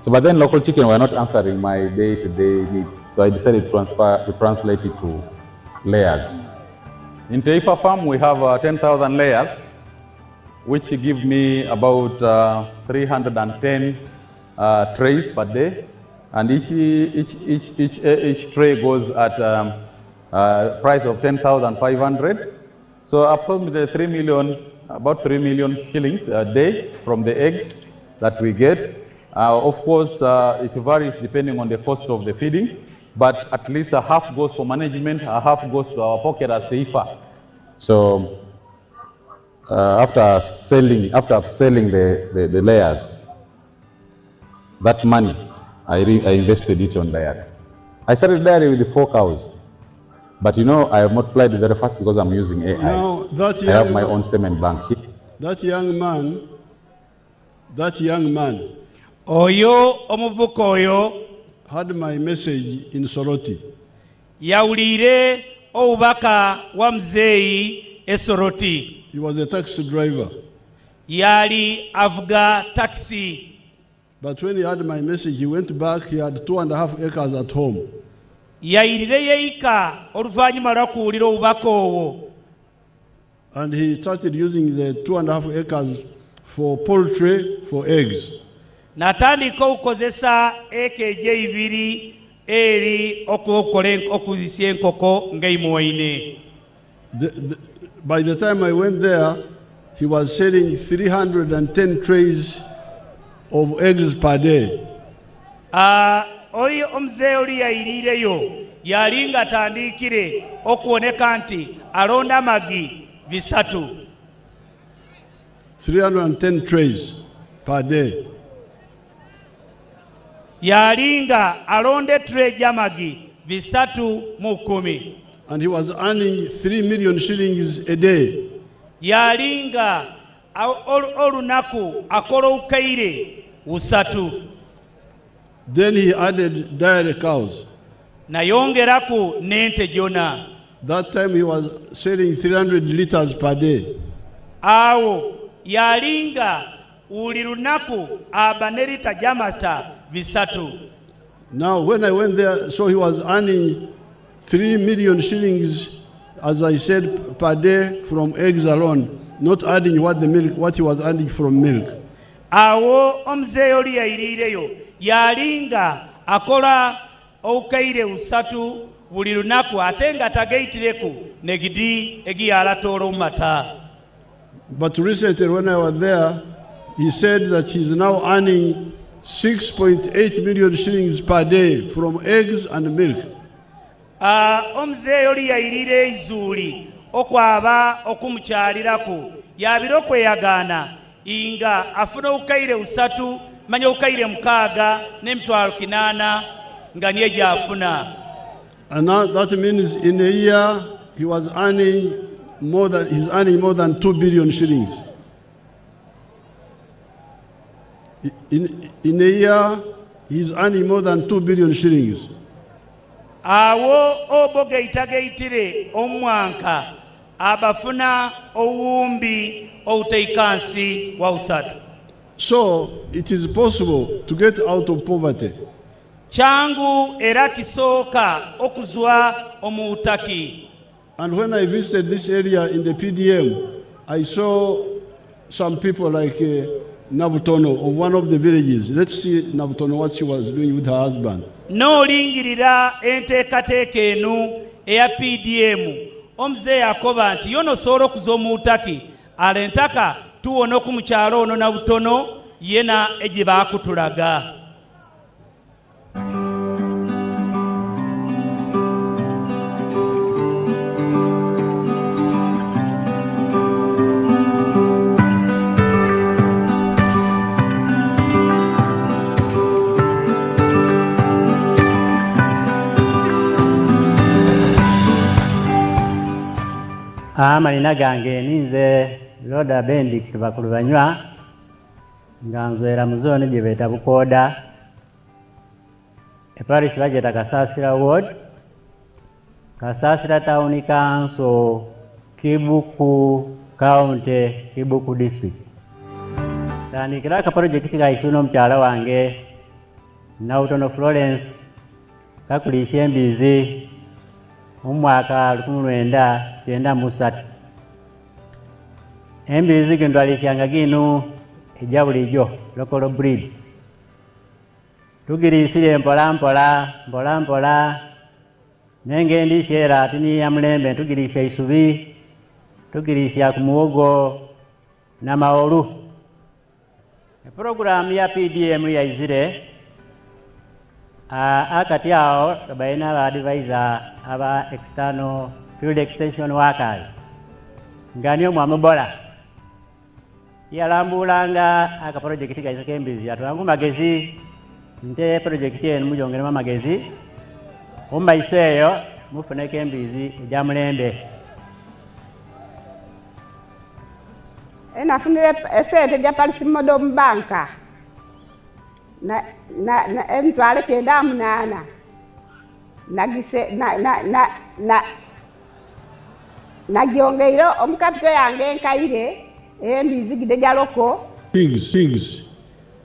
So, but then local chicken were not answering my day-to-day needs. So I decided to translate it to layers. In Taifa Farm, we have 10,000 layers, which give me about 310 trays per day. And each tray goes at price of 10,500. So approximately about 3 million shillings a day from the eggs that we get. Of course, it varies depending on the cost of the feeding, but at least a half goes for management, a half goes to our pocket as Taifa. So after selling the layers, that money, I invested it on dairy. I started dairy with the 4 cows. But you know, I have multiplied it very fast because I'm using AI. Now, I have my own semen bank here. That young man, Oyo omuvuka oyo had my message in Soroti. Yawulire obubaka wa Muzeeyi e Soroti. He was a taxi driver. Yali avuga taxi. But when he had my message, he went back. He had 2.5 acres at home. Yayirire yeika oluvannyuma lwakuwulira obubaka obwo. And he started using the 2.5 acres for poultry, for eggs. Natandika okukozesa eka egy'ebiri eri okuzisa enkoko ng'eimwoine. By the time I went there, he was selling 310 trays of eggs per day. Oyo omuzeeyi oli yayirireyo yali nga atandikire okuwoneka nti alonda amagi 300. 310 trays per day. Yali nga alonda tray gy'amagi 310. And he was earning 3 million shillings a day. Yali nga olunaku akola obukaire 3. Then he added dairy cows. Nayongeraku n'ente jona. That time he was selling 300 liters per day. Awo yalinga buli lunaku aba ne lita gy'amata 3. Now when I went there, so he was earning 3 million shillings, as I said, per day from eggs alone, not adding what he was earning from milk. Awo omuzeeyi oli yayirireyo yalinga akola obukaire 3 buli lunaku ate nga tagayitireku negidi egiyalatoolo mu mata. But recently when I was there, he said that he's now earning 6.8 million shillings per day from eggs and milk. Omuzeeyi oli yayirira izuuli okwaba okumukyaliraku yabira okweyagaana inga afuna obukaire 3 manya obukaire 6 n'emitwalo 8 nga niye gy'afuna. And now that means in a year he was earning more than 2 billion shillings. In a year he's earning more than 2 billion shillings. Awo obogeyitageyitire omwanka abafuna owumbi outaikansi wa 3. So it is possible to get out of poverty. Changu era kisooka okuzwa omutaki. And when I visited this area in the PDM, I saw some people like Nabutono of one of the villages. Let's see Nabutono what she was doing with her husband. N'olingirira enteekateeka eno eya PDM omuzeeyi akoba nti yo nosobola okuza omutaki alentaka tuwona ku mukyalo ono Nabutono yena egye baakutulaga. Amalina gange ninze Loda Benedict Bakulubanywa nga nzwera mu zone gye beeta Bukooda Parish bageta Kasasira Ward, Kasasira Town Council, Kibuku County, Kibuku District. Tandikira ka project ga isuno mukyala wange Nautono Florence kakulisha embizi mu mwaka 1993. Embizi gino twalishanga gino eja bulijjo local breed. Tugirisire mpola mpola nenge ndishera atini ya mulembe tugirisha isubi tugirisha ku muwogo na maolu. Program ya PDM ya izire akati yao baina ba advisor aba external field extension workers nganyo mwamubola yalambulanga aka project ga Kembizi atulangu magezi nte project eno mujongera magezi omaiseyo mufune Kembizi eja mulembe. Nafunire esente ja Parisimodo mbanka na emtwale kenda munana nagise nagyongeiro omukapito yange nkaire embizi gide jaloko pigs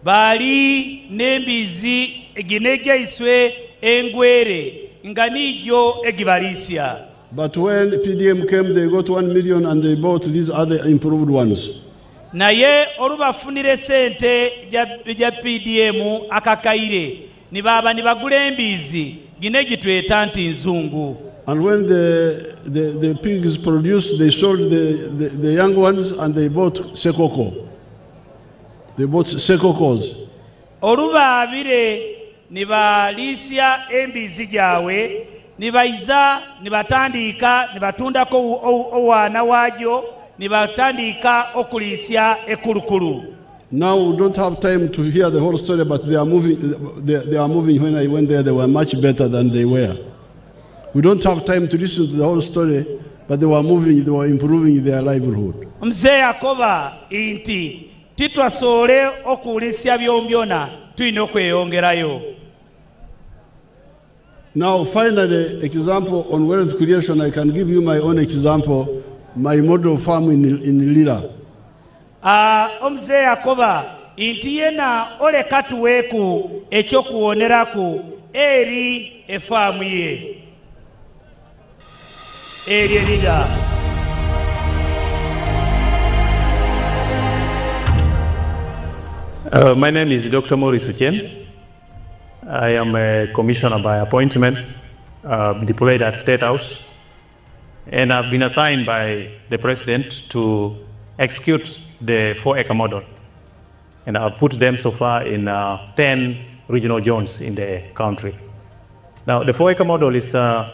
bali nembizi egineja iswe engwere nganijo egibalisia. But when PDM came, they got 1 million and they bought these other improved ones. Naye olubafunire sente ja PDM akakaire nibaba nibagula embizi gineji tweta nti nzungu. And when the pigs produced, they sold the young ones and they bought sekoko. They bought sekokos. Olubabire nibalisia embizi jawe nibaiza nibatandika nibatundako owana wajo nibatandika okulisya ekulukulu. Now we don't have time to hear the whole story, but they are moving. They are moving. When I went there, they were much better than they were. We don't have time to listen to the whole story, but they were moving. They were improving their livelihood. Mzee akoba inti titwasole okulisya byombyona tuyina okweyongerayo. Now, finally, example on wealth creation, I can give you my own example, my model farm in Lira. Omzee akoba inti yena ole katuweku ekyokuwoneraku eri efamu ye. Eri Lira. My name is Dr. Maurice Ochen. I am a commissioner by appointment, deployed at State House, and I've been assigned by the president to execute the 4-acre model. And I've put them so far in 10 regional zones in the country. Now, the 4-acre model is an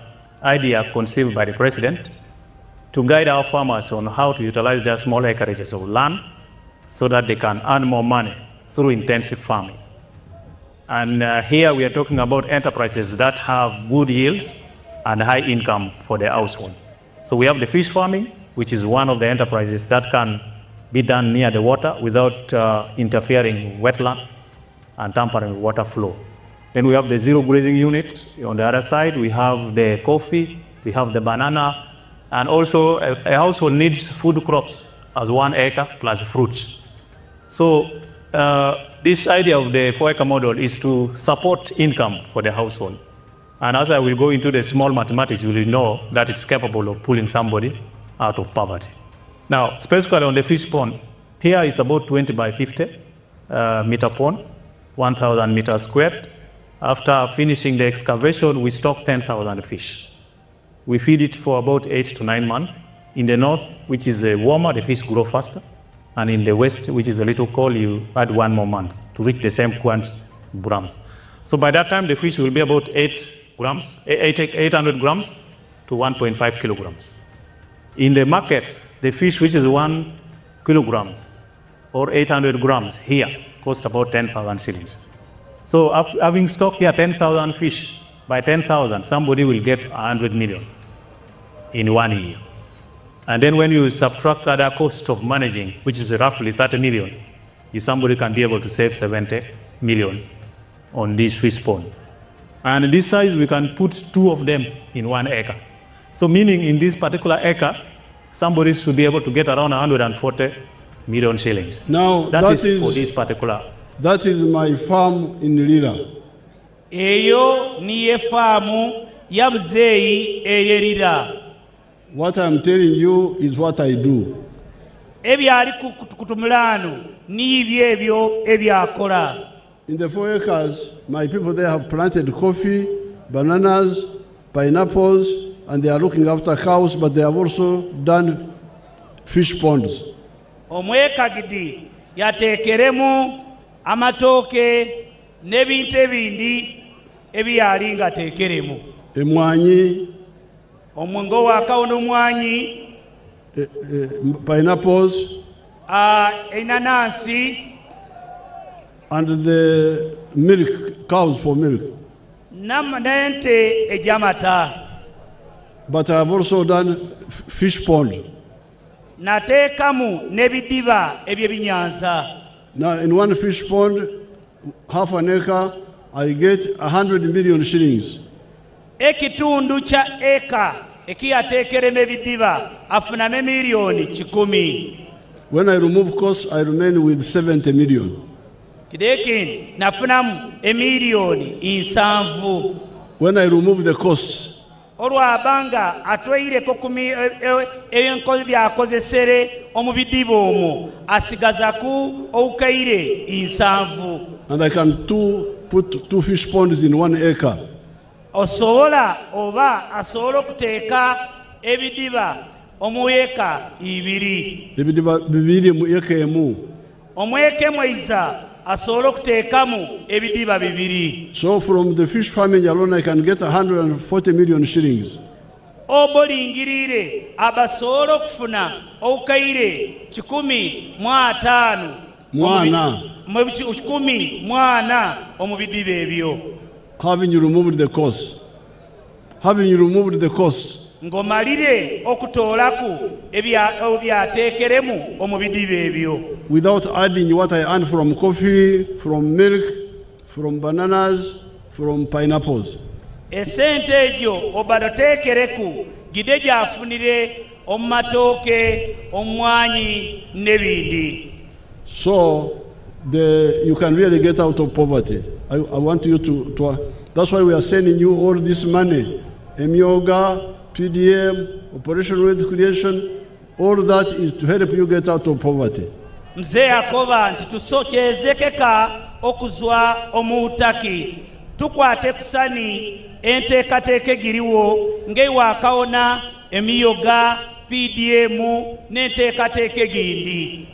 idea conceived by the president to guide our farmers on how to utilize their small acreages of land so that they can earn more money through intensive farming. And here we are talking about enterprises that have good yields and high income for the household. So we have the fish farming, which is one of the enterprises that can be done near the water without interfering with wetland and tampering with water flow. Then we have the zero grazing unit. On the other side, we have the coffee, we have the banana, and also a household needs food crops as 1 acre plus fruits. So this idea of the 4-acre model is to support income for the household. And as I will go into the small mathematics, you will know that it's capable of pulling somebody out of poverty. Now, specifically on the fish pond, here is about 20 by 50 meter pond, 1,000 meters squared. After finishing the excavation, we stock 10,000 fish. We feed it for about 8 to 9 months. In the north, which is warmer, the fish grow faster. And in the west, which is a little cold, you add 1 more month to reach the same quantity of grams. So by that time, the fish will be about 800 grams to 1.5 kilograms. In the market, the fish which is 1 kilograms or 800 grams here cost about 10,000 shillings. So having stocked here 10,000 fish, by 10,000, somebody will get 100 million in 1 year. And then when you subtract other cost of managing, which is roughly 30 million, somebody can be able to save 70 million on this fish pond. And this size, we can put 2 of them in 1 acre. So meaning in this particular acre, somebody should be able to get around 140 million shillings. Now, that is for this particular. That is my farm in Lira. eyo niye faamu ya muzeeyi eyerira. What I'm telling you is what I do. Ebyali kutumulano nibyo ebyo ebyakola. In the 4 acres, my people there have planted coffee, bananas, pineapples, and they are looking after cows, but they have also done fish ponds. Omwekagidi yatekeremu amatooke n'ebintu ebindi ebyali nga tekeremu. Emwanyi, omwenge wakawo n'omwanyi, pineapples, enanansi, and the milk, cows for milk. N'ente ejamata. But I have also done fish pond. Nateekamu n'ebidiba eby'ebinyanza. Now in one fish pond, half an acre, I get 100 million shillings. Ekitundu kya eka ekiyateekeremu ebidiba afunamu miliyoni 10. When I remove costs, I remain with 70 million. Kideki nafunamu emiliyoni 7. When I remove the costs, olwabanga atweireko ebyenkozi byakozesere omubidiba omwo asigazaku oukaire 7. And I can put 2 fish ponds in 1 acre. Osobola oba asobola okuteeka ebidiba omweka 2. Ebidiba bibiri mu eka emu. Omweke mwiza asobola okuteekamu ebidiba 2. So from the fish farming alone, I can get 140 million shillings. Obolingirire abasobola okufuna oukaire 15 mwana omubidiba ebyo. Having removed the cost. Ngomalire okutoolaku ebyateekeremu omubidiba ebyo. Without adding what I earn from coffee, from milk, from bananas, from pineapples. Esente ejo obaloteekereku gide gyafunire omumatooke, omwanyi n'ebindi. So you can really get out of poverty. I want you to that's why we are sending you all this money. Emyoga, PDM, Operation Wealth Creation, all that is to help you get out of poverty. Mzee akoba nti tusokyezekeka okuzwa omutaki. Tukwate kusani enteekateeka egiriwo ng'ewakawona emyoga, PDM n'enteekateeka egindi.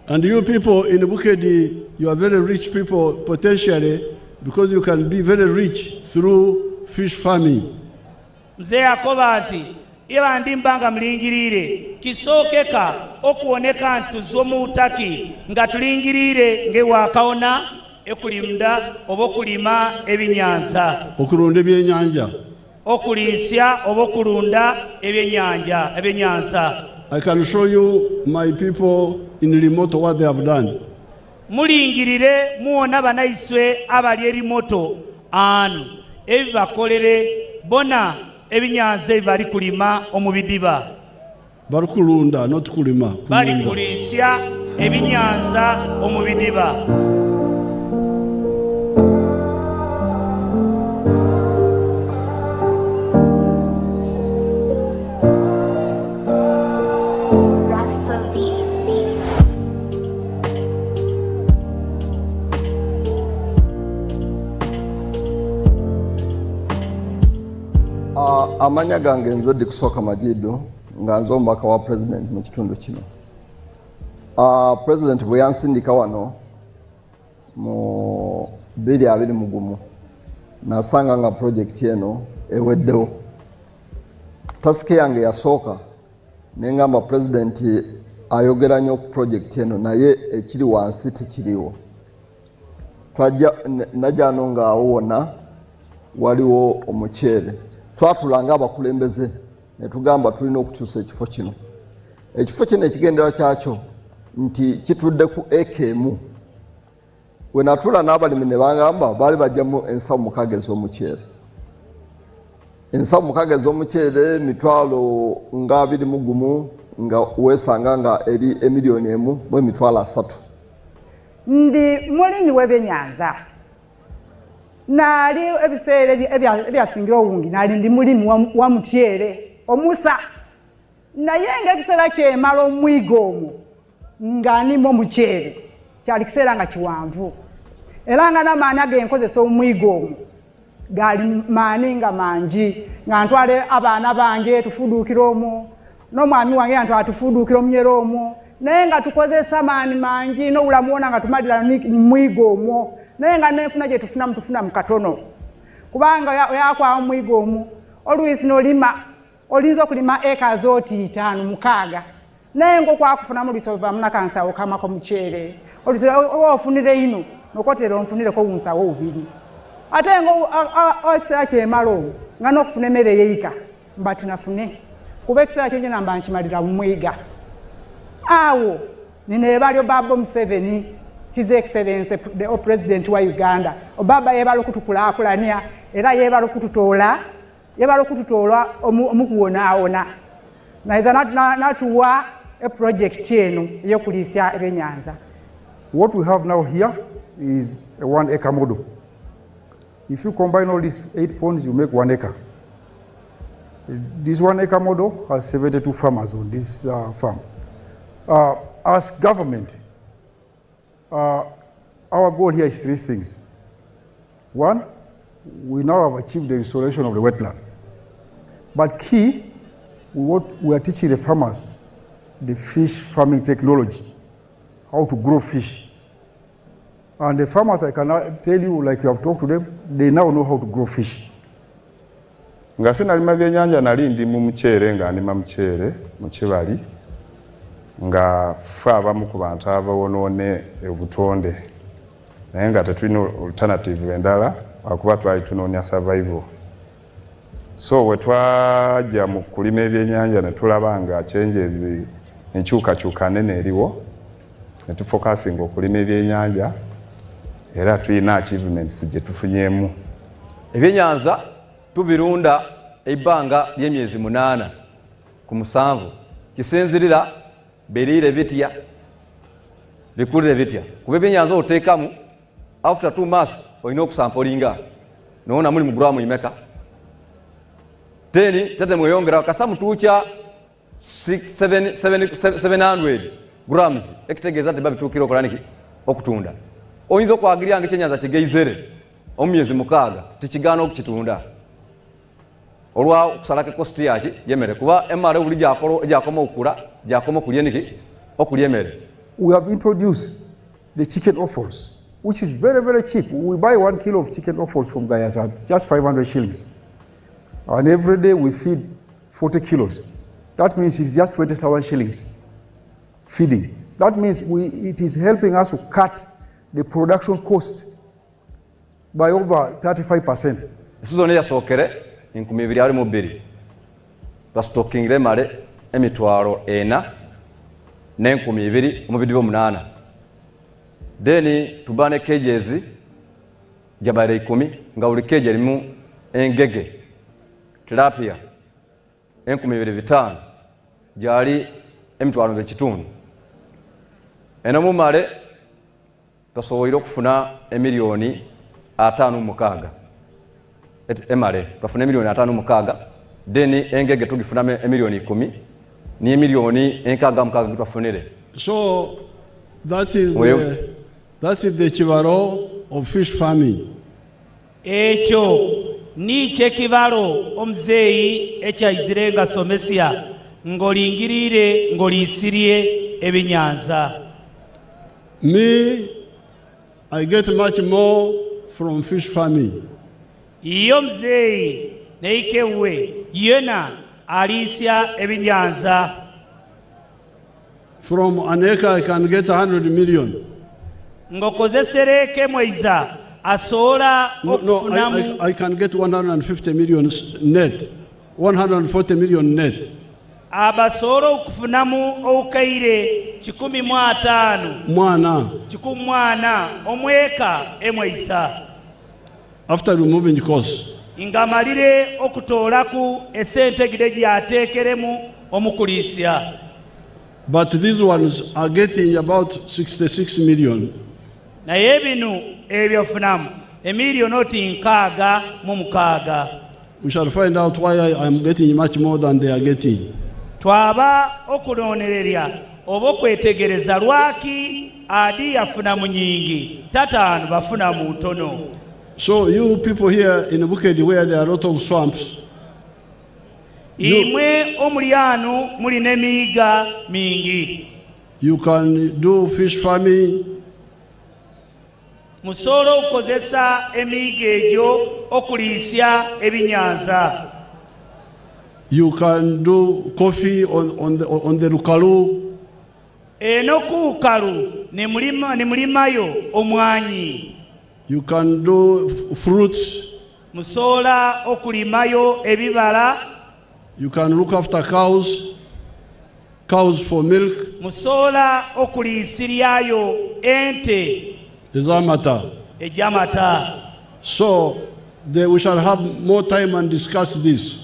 And you people in Bukedi, you are very rich people potentially because you can be very rich through fish farming. Mzee akoba nti iba ndimbanga mlingirire kisookeka okuwoneka nti z'omutaki nga tulingirire ng'ewakawona ekulimda oba okulima ebinyanza. Okulunda ebyennyanja. Okuliisya oba okulunda ebyenyanza. I can show you my people in remote what they have done. Mulingirire muwona banaiswe abali erimoto anu ebibakolere bona ebinyanza ebali kulima omubidiba. Bali kulunda, not kulima. Bali kuliisya ebinyanza omubidiba. Amanya gange nzedi kusoka majidu nga nzo omubaka wa president mu kitundu kino. President bwe yansindika wano mu 2020 nasanga nga project eno eweddewo. Tasike yange yasooka nengamba president ayogera nnyo ku project eno naye ekiri wansi tekiriwo. Najja nga awona waliwo omuceere. Twatulanga abakulembeze ne tugamba tulina okukyusa ekifo kino. Ekifo kino ekigendera kyakyo nti kitudde ku ekemu. We natula n'abalimi ne bangamba baali bajjamu ensawo 6 ez'omuceere. Ensawo 6 ez'omuceere emitwalo nga 21 nga weesanga nga eri emiliyoni 1 mu emitwalo 3. Ndi mulimi w'ebyenyanza. nali ebiseera ebyasingira obungi nali ndi mulimu wa mutyere omusa naye ng'ekiseera kyemala omwigo omwo nga nima omukyere kyali kiseera nga kiwanvu era nga n'amaani agenkozesa omwigo omwo gaali maani nga mangi nga ntwale abaana bange tufuduukira omwo n'omwami wange nga ntwala tufuduukira omunyera omwo naye nga tukozesa maani mangi n'obulamu wona nga tumalira mwigo omwo naye nga nenfuna gye tufunamu tufuna mu katono kubanga yakwawo omwigo omwo oluisi n'olima olinza okulima eka zooti 5 6 naye ng'okwakufunamu oluisi oluvamu nakansawo kamako mukyere oluisi ofunire ino nokotera onfunireko wunsawo 2 ate ng'ekiseera kyemala olwo nga n'okufuna emmere yeeyika mba tinafune kuba ekiseera kyo gyena mba nkimalira mu mwiga awo nino ebalyo baba Museveni His Excellency the President wa Uganda obaba yebala okutukulaakulanya era yebala okututoola omukuwonaawona naeza natuwa project eno eyokuliisya ebyenyanza. What we have now here is a 1 acre model. If you combine all these 8 ponds, you make 1 acre. This 1 acre model has 72 farmers on this farm. As government, our goal here is 3 things. 1, we now have achieved the restoration of the wetland. But key, we are teaching the farmers the fish farming technology, how to grow fish. And the farmers, I cannot tell you, like you have talked to them, they now know how to grow fish. Nga sinalima byennyanja nali ndi mu mukyere nga ndima mukyere mu kibali nga fe abamu ku bantu abawonoone obutonde naye nga tetulina alternative endala akuba twali tunoonya survival. So we twajja mu kulima ebyennyanja ne tulaba nga changes enkyukakyuka nene eriwo ne tufokasinga okulima ebyennyanja era tulina achievements gye tufunyeemu. Ebyenyanza tubirunda ebbanga ly'emyezi 8 ku 7 kisinzirira beriire bitya bikulire bitya kuba ebyenyanza oteekamu after 2 months olina okusampolinga noona muli mu gramu imeka teni tate mweyongera kasamu tuukya 700 grams ekitegeeza nti babituukira okulaniki okutunda oyinza okwagirya nga ekyenyanza kigeizere omyezi 6 tikigaana okukitunda olwa okusalako kosti yaki yemere kuba emare buli gyakoma okukula gyakoma okulya niki okulya emmere. We have introduced the chicken offals, which is very, very cheap. We buy 1 kilo of chicken offals from Guyas at just 500 shillings. And every day we feed 40 kilos. That means it's just 20,000 shillings feeding. That means it is helping us to cut the production cost by over 35%. Esizoni yasookere 2022 twasitookingire male emitwalo 4 ne 2028 then tubane cages jabale 10 nga buli cage erimu engege tilapia 2025 jali emitwalo 2 ena mu male twasoboire okufuna emiliyoni 5 emale twafuna emiliyoni 5 then engege tugifuna emiliyoni 10 ni emiliyoni 6 twafunire. So that is the kibalo of fish farming. Ekyo ni kyekibalo omuzeeyi ekyayizirenga somesya ng'olingirire ng'oliisirye ebyenyanza. Me, I get much more from fish farming. Iyo muzeeyi neikewe yena aliisya ebyenyanza. From an acre I can get 100 million. Ng'okozesera eka emweiza asobola okufunamu. I can get 150 million net, 140 million net. Abasobola okufunamu obukaire 15 mwana omweka emweiza. After removing costs. Ngamalire okutoolaku esente gide gyateekeremu omukuliisya. But these ones are getting about 66 million. Naye bino ebyofunamu 1,6,6,000 We shall find out why I am getting much more than they are getting. Twaba okunonererya oba okwetegereza lwaki adi yafuna mu nyingi tataano bafuna mu ntono. So you people here in Bukedi where there are a lot of swamps, imwe omulyano mulina emiyiga mingi. You can do fish farming. Musobola okukozesa emiyiga egyo okuliisya ebinyanza. You can do coffee on the Lukalu. Eno ku Lukalu ne mulimayo omwanyi. You can do fruits. Musobola okulimayo ebibala. You can look after cows for milk. Musobola okuliisiryayo ente. Ezamata. Ejamata. So we shall have more time and discuss this.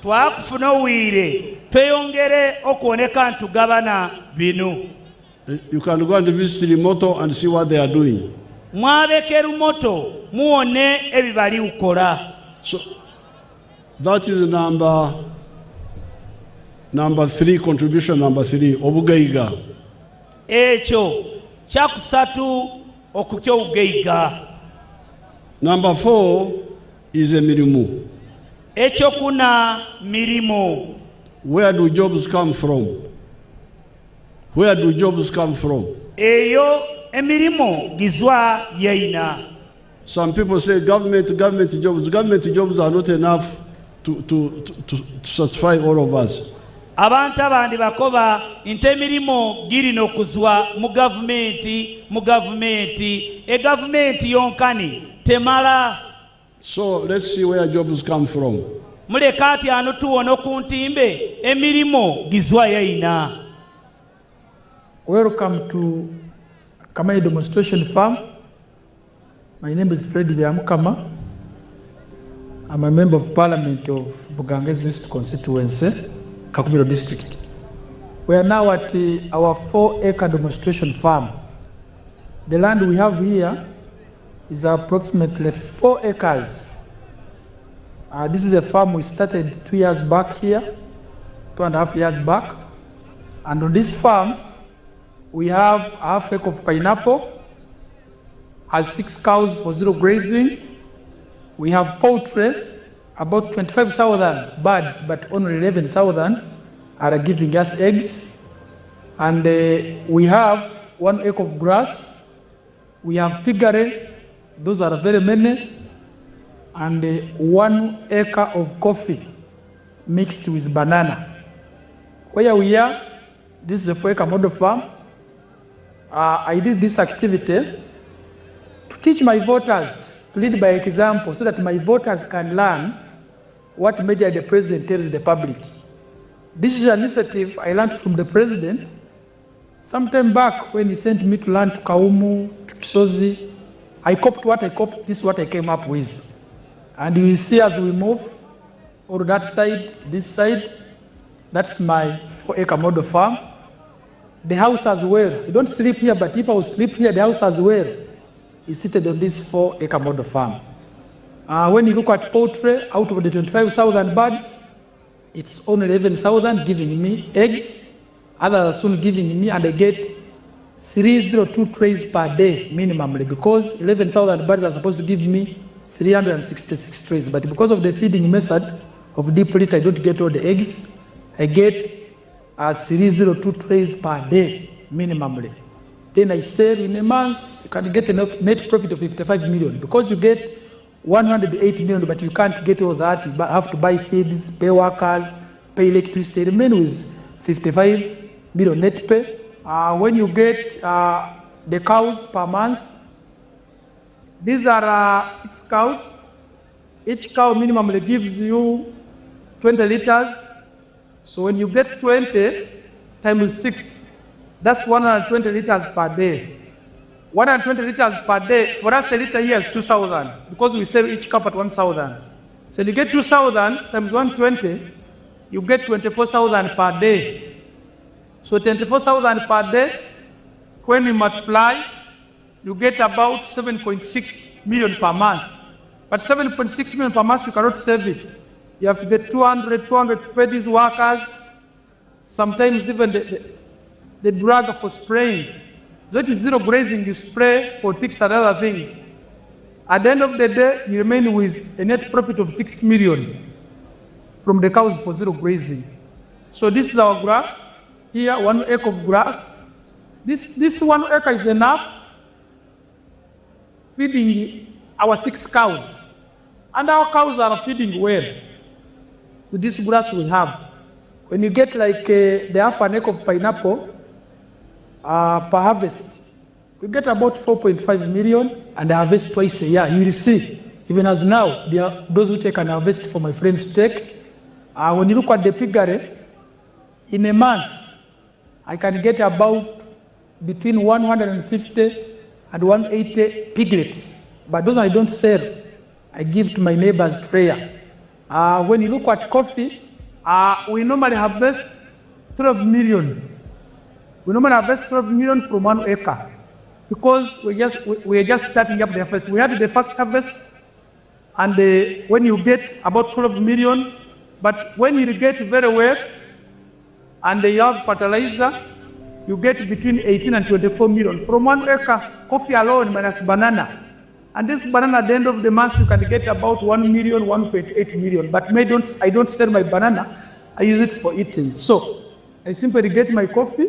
Twakufuna obwire tweyongere okuoneka ntugabana bino. You can go and visit Limoto and see what they are doing. Mwabeke Lumoto muone ebibali ukola. So that is number 3, contribution number 3, obugeiga. Ekyo kyakusatu okukyo obugeiga. Number 4 is emirimu. Ekyo kuna mirimo. Where do jobs come from? Where do jobs come from? Eyo emirimo gizwa yeina. Some people say government jobs. Government jobs are not enough to satisfy all of us. Abantu abandi bakoba nti emirimo girina okuzwa mu gavumenti. Gavumenti yonkani temala. So let's see where jobs come from. Muleka ati ano tuwona ku ntimbe emirimo gizwa yeina. Welcome to Kamai Demonstration Farm. My name is Fred Byamukama. I'm a member of Parliament of Buganges East Constituency, Kakubiro District. We are now at our 4-acre demonstration farm. The land we have here is approximately 4 acres. This is a farm we started 2 years back here, 2.5 years back. And on this farm, we have half acre of pineapple, has 6 cows for 0 grazing. We have poultry, about 25,000 birds, but only 11,000 are giving us eggs. And we have 1 acre of grass. We have piggery, those are very many. And 1 acre of coffee mixed with banana. Where we are, this is a 4-acre model farm. I did this activity to teach my voters, to lead by example, so that my voters can learn what measure the president tells the public. This is an initiative I learned from the president sometime back when he sent me to learn to Kaumu, to Kisozi. I copied what I copied, this is what I came up with. And you will see as we move, or that side, this side, that's my 4-acre model farm. The house as well. You don't sleep here, but if I will sleep here, the house as well is seated on this 4-acre model farm. When you look at poultry, out of the 25,000 birds, it's only 11,000 giving me eggs. Others are soon giving me, and I get 302 trays per day minimally, because 11,000 birds are supposed to give me 366 trays. But because of the feeding method of deep litter, I don't get all the eggs. I get 302 trays per day minimally. Then I sell in a month, you can get a net profit of 55 million. Because you get 108 million, but you can't get all that. You have to buy feeds, pay workers, pay electricity. Remain with 55 million net pay. When you get the cows per month, these are 6 cows. Each cow minimally gives you 20 liters. So when you get 20 times 6, that's 120 liters per day. 120 liters per day, for us a liter here is 2,000, because we sell each cup at 1,000. So you get 2,000 times 120, you get 24,000 per day. So 24,000 per day, when you multiply, you get about 7.6 million per month. But 7.6 million per month, you cannot save it. You have to get 200 to pay these workers, sometimes even the drug for spraying. That is zero grazing, you spray for ticks and other things. At the end of the day, you remain with a net profit of 6 million from the cows for zero grazing. So this is our grass. Here, 1 acre of grass. This 1 acre is enough feeding our 6 cows. And our cows are feeding well with this grass we have. When you get like the half an acre of pineapple per harvest, you get about 4.5 million and I harvest twice a year. You will see, even as now, there are those which I can harvest for my friends to take. When you look at the piggery, in a month, I can get about between 150 and 180 piglets. But those I don't sell, I give to my neighbors to prayer. When you look at coffee, we normally harvest 12 million. We normally harvest 12 million from 1 acre because we're just starting up the harvest. We had the first harvest, and when you get about 12 million, but when you irrigate very well, and you have fertilizer, you get between 18 and 24 million. From 1 acre, coffee alone minus banana. And this banana at the end of the month, you can get about 1 million, 1.8 million. But I don't sell my banana, I use it for eating. So I simply get my coffee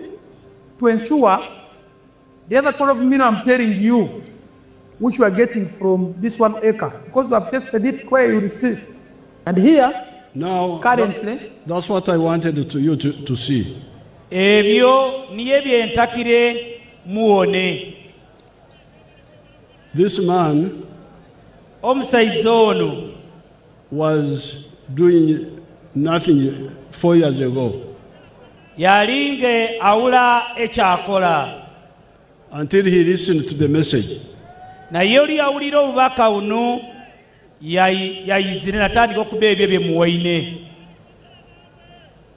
to ensure the other 12 million I'm telling you, which we are getting from this 1 acre, because we have tested it where you receive. And here, now, currently, that's what I wanted you to see. This man was doing nothing 4 years ago. Until he listened to the message.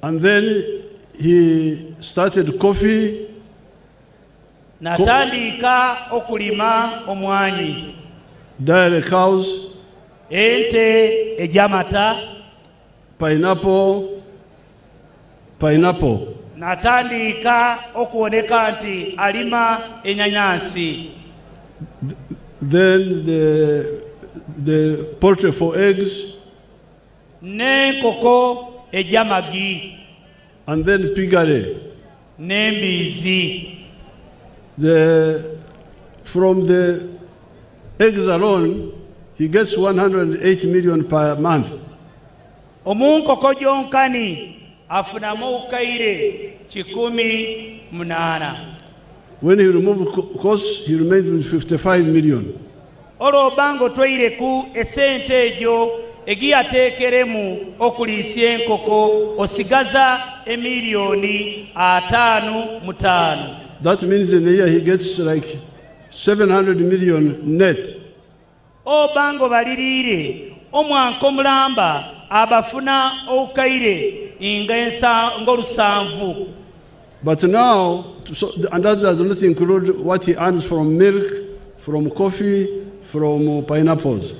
And then he started coffee. Natandika okulima omwanyi. Dairy cows. Ente ejamata. Pineapple. Natandika okuoneka nti alima enyanyansi. Then the poultry for eggs. Ne koko ejamagi. And then piggery. Nembizi. From the eggs alone, he gets 108 million per month. Omunkoko jonkani afunamu ukaire 18. When he removed costs, he remained with 55 million. Olo bango twayireku esente ejo egiyatekeremu okuliisya enkoko osigaza emiliyoni 5. That means in a year he gets like 700 million net. O bango balirire omwanko mulamba abafuna okaire ingensa ngolusanvu. But now, and that does not include what he earns from milk, from coffee, from pineapples.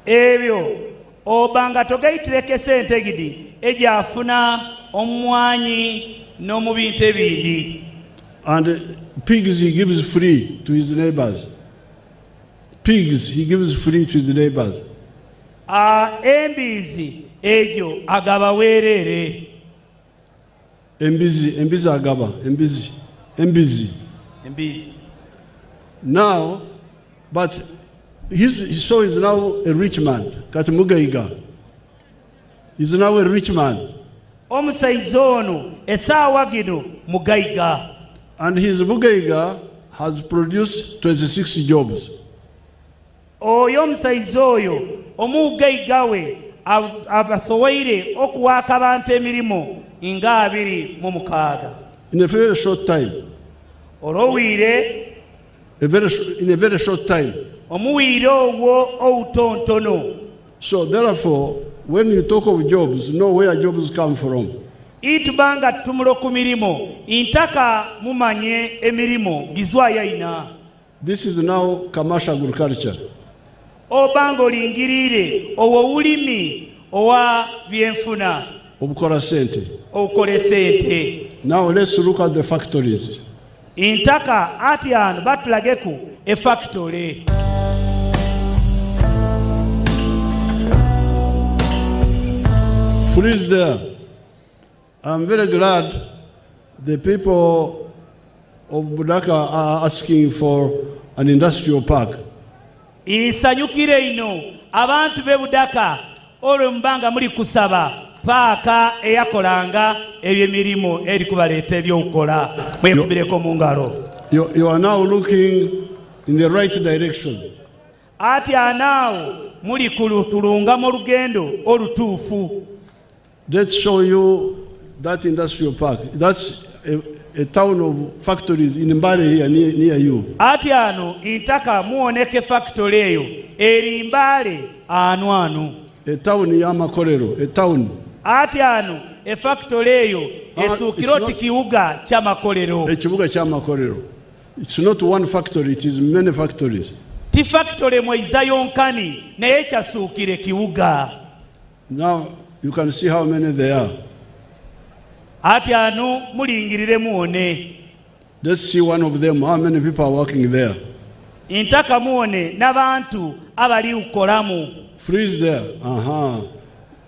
Ebyo obanga togaitireke sente gidi ejafuna omwanyi no mu bintu ebindi. And pigs he gives free to his neighbors. Pigs he gives free to his neighbors. Embizi ejo agaba werere. Embizi agaba. Embizi. Now, but so he's now a rich man. Katimugaiga. He's now a rich man. Omusaizono esawa gino mugaiga. And his Bugaiga has produced 26 jobs. Oyo omusaizoyo omugaigawe abasoweire okuwaka abantu emirimu nga 26. In a very short time. Olowire. In a very short time. Omuwire owo outontono. So therefore, when you talk of jobs, know where jobs come from. Itubanga tumulo ku mirimo intaka mumanye emirimo gizwa yaina. This is now commercial agriculture. Obango lingirire owo ulimi owa byenfuna Obukora sente. Okole sente. Now let's look at the factories. Intaka atian batulageku e factory. Freeze there. I'm very glad the people of Budaka are asking for an industrial park. Isanyukire ino abantu be Budaka olwo mbanga muri kusaba paaka eyakolanga ebyemirimo eri kubaleeta ebyokukola mwekubireko mu ngalo. You are now looking in the right direction. Ati anaawo muri kulutulunga mu lugendo olutuufu. Let's show you that industrial park. That's a town of factories in Mbale here near you. Ati ano intaka muoneke factory eyo eri Mbale anu. A town ya Makolero, a town. Ati ano e factory eyo esukiroti kiuga cha Makolero. Ekibuga cha Makolero. It's not one factory, it is many factories. Ti factory mwiza yonkani naye kyasukire kiuga. Now you can see how many there are. Ati ano mulingirire muone. Let's see one of them, how many people are working there. Intaka muone n'abantu abali ukolamu. Freeze there.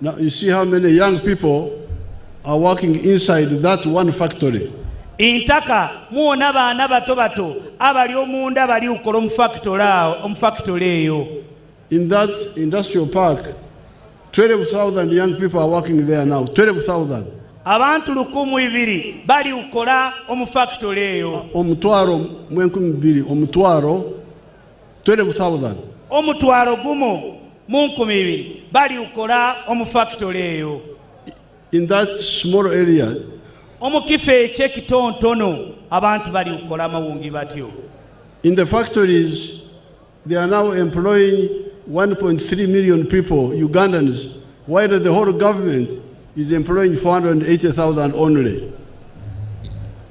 Now you see how many young people are working inside that one factory. Intaka muona baana bato bato abali omunda bali ukola mu factory eyo. In that industrial park, 12,000 young people are working there now. 12,000. Abantu 1,200 bali ukola omu factory eyo. Omutwaro 12,000. Omutwaro gumo mu 2,000 bali ukola omu factory eyo. In that small area, omu kifo ekyekitontono abantu bali ukola mawungi batyo. In the factories, they are now employing 1.3 million people, Ugandans, while the whole government is employing 480,000 only.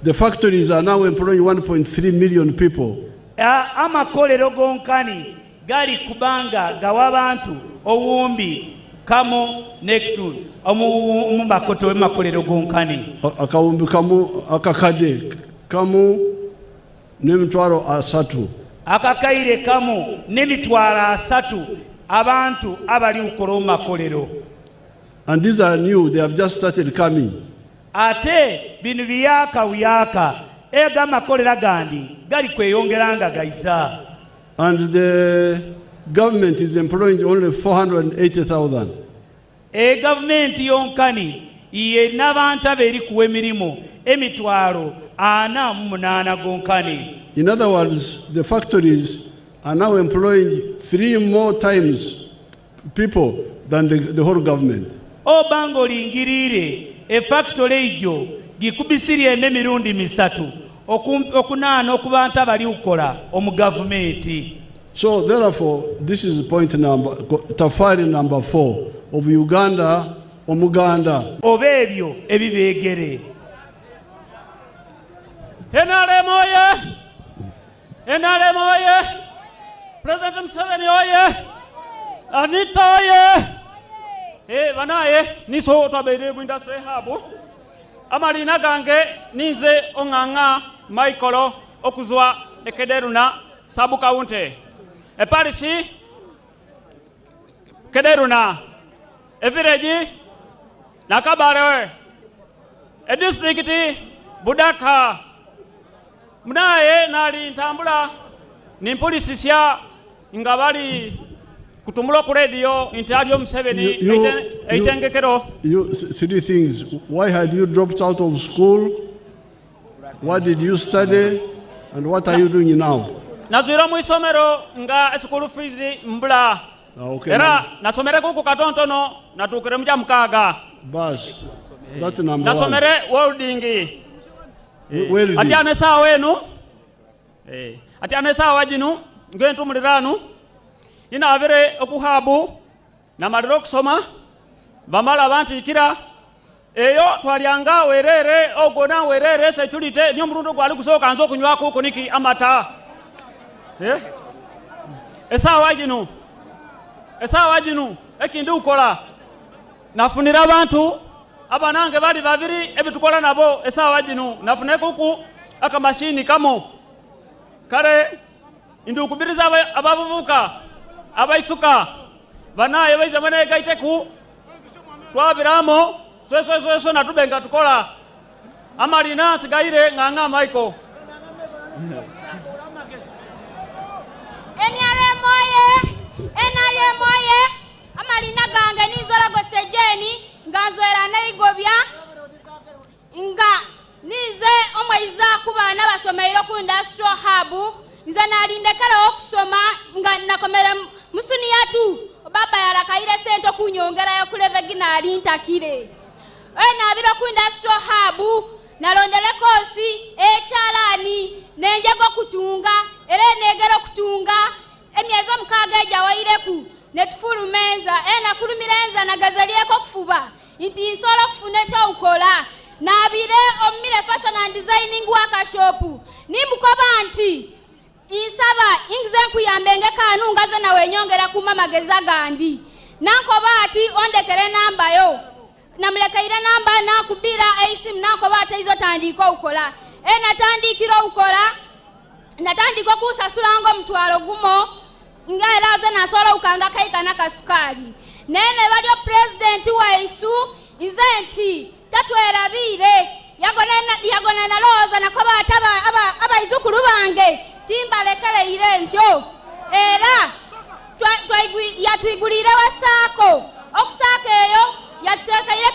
The factories are now employing 1.3 million people. Amakolero gonkani gali kubanga gawa abantu owumbi kamo nektu omubakoto wemakolero gonkani. Akawumbi kamu akakade kamu n'emitwaro 3. Akakaire kamu n'emitwaro 3 abantu abali ukola mu makolero. And these are new, they have just started coming. Ate binu biyaka ega makolera gandi gali kweyongeranga gaiza. And the government is employing only 480,000. Government yonkani iye n'abantu aberi kuwa emirimu emitwaro 48 gonkani. In other words, the factories are now employing 3 more times people than the whole government. Obango lingirire e factory ejo gikubisirie n'emirundi 3 okunaana okubantu abali ukola omu government. So therefore, this is point tafari number 4 of Uganda omuganda. Obebyo ebibegere. Enale moye. President Museveni oye. Anita oye. Banaye niso tabere mu industry hub. Amalina gange nize onganga Michael okuzwa ekederuna sabu kaunte. Eparishi kederuna evireji nakabare district Budaka munaye nali ntambula nimpulisisya ngabali kutumula ku radio intadio Museveni aitengekero. You 3 things. Why had you dropped out of school? What did you study? And what are you doing now? Nazwira mu isomero nga school fees mbula. Okay. Era nasomere ku katontono natukire mja mkaga. Bas. That's number 1. Nasomere welding. Welding. Ati anesa wenu. Ati anesa wajinu ngentu muliranu. Ina avere okuhabu na maliro kusoma bamala abantu ikira eyo twalyanga werere ogona werere security nyo murundo gwali kusoka anzo kunywa kuko niki amata Esaawa gino ekindi ukola nafunira abantu abanange bali babiri ebitukola nabo esaawa gino nafune kuku akamashini kamo kale ndi ukubiriza abavubuka abaisuka banaye baize mwene gaiteku twabiramo sweswe natubenga tukola amalina sigaire nganga Michael NRM oye amalina gange nizola gosejeni ngazwera neigobya nga nize omweiza kubana basomeiro ku industrial hub nze nalindekera okusoma nga nakomere musuni yatu baba yalakaire sente kunyongera yo kuleve ginali ntakire nabira ku industrial hub nalondele kosi echalani nenjego kutunga era negero kutunga emyezo mukaga ejawaireku netufulumenza nafulumirenza nagazalieko kufuba nti nsobola okufuna ekyawukola nabire omumire fashion and designing workshop nimbukoba nti insaba ingize nkuyambenge kanu ngaze nawe nyongera kuma mageza gandi nankoba ati ondekere namba yo namulekaire namba nakubira eisim nankoba ati izo tandiko ukola natandikiro ukola natandiko kusasula ngo mtwalo gumo ngairaza nasola ukanga kaika na kasukali nene balyo president wa isu izenti tatwerabire yagona naloza nakoba aba izukulu bange timba lekele ile ntyo era yatwigulire wasako okusaka eyo yatuteka ile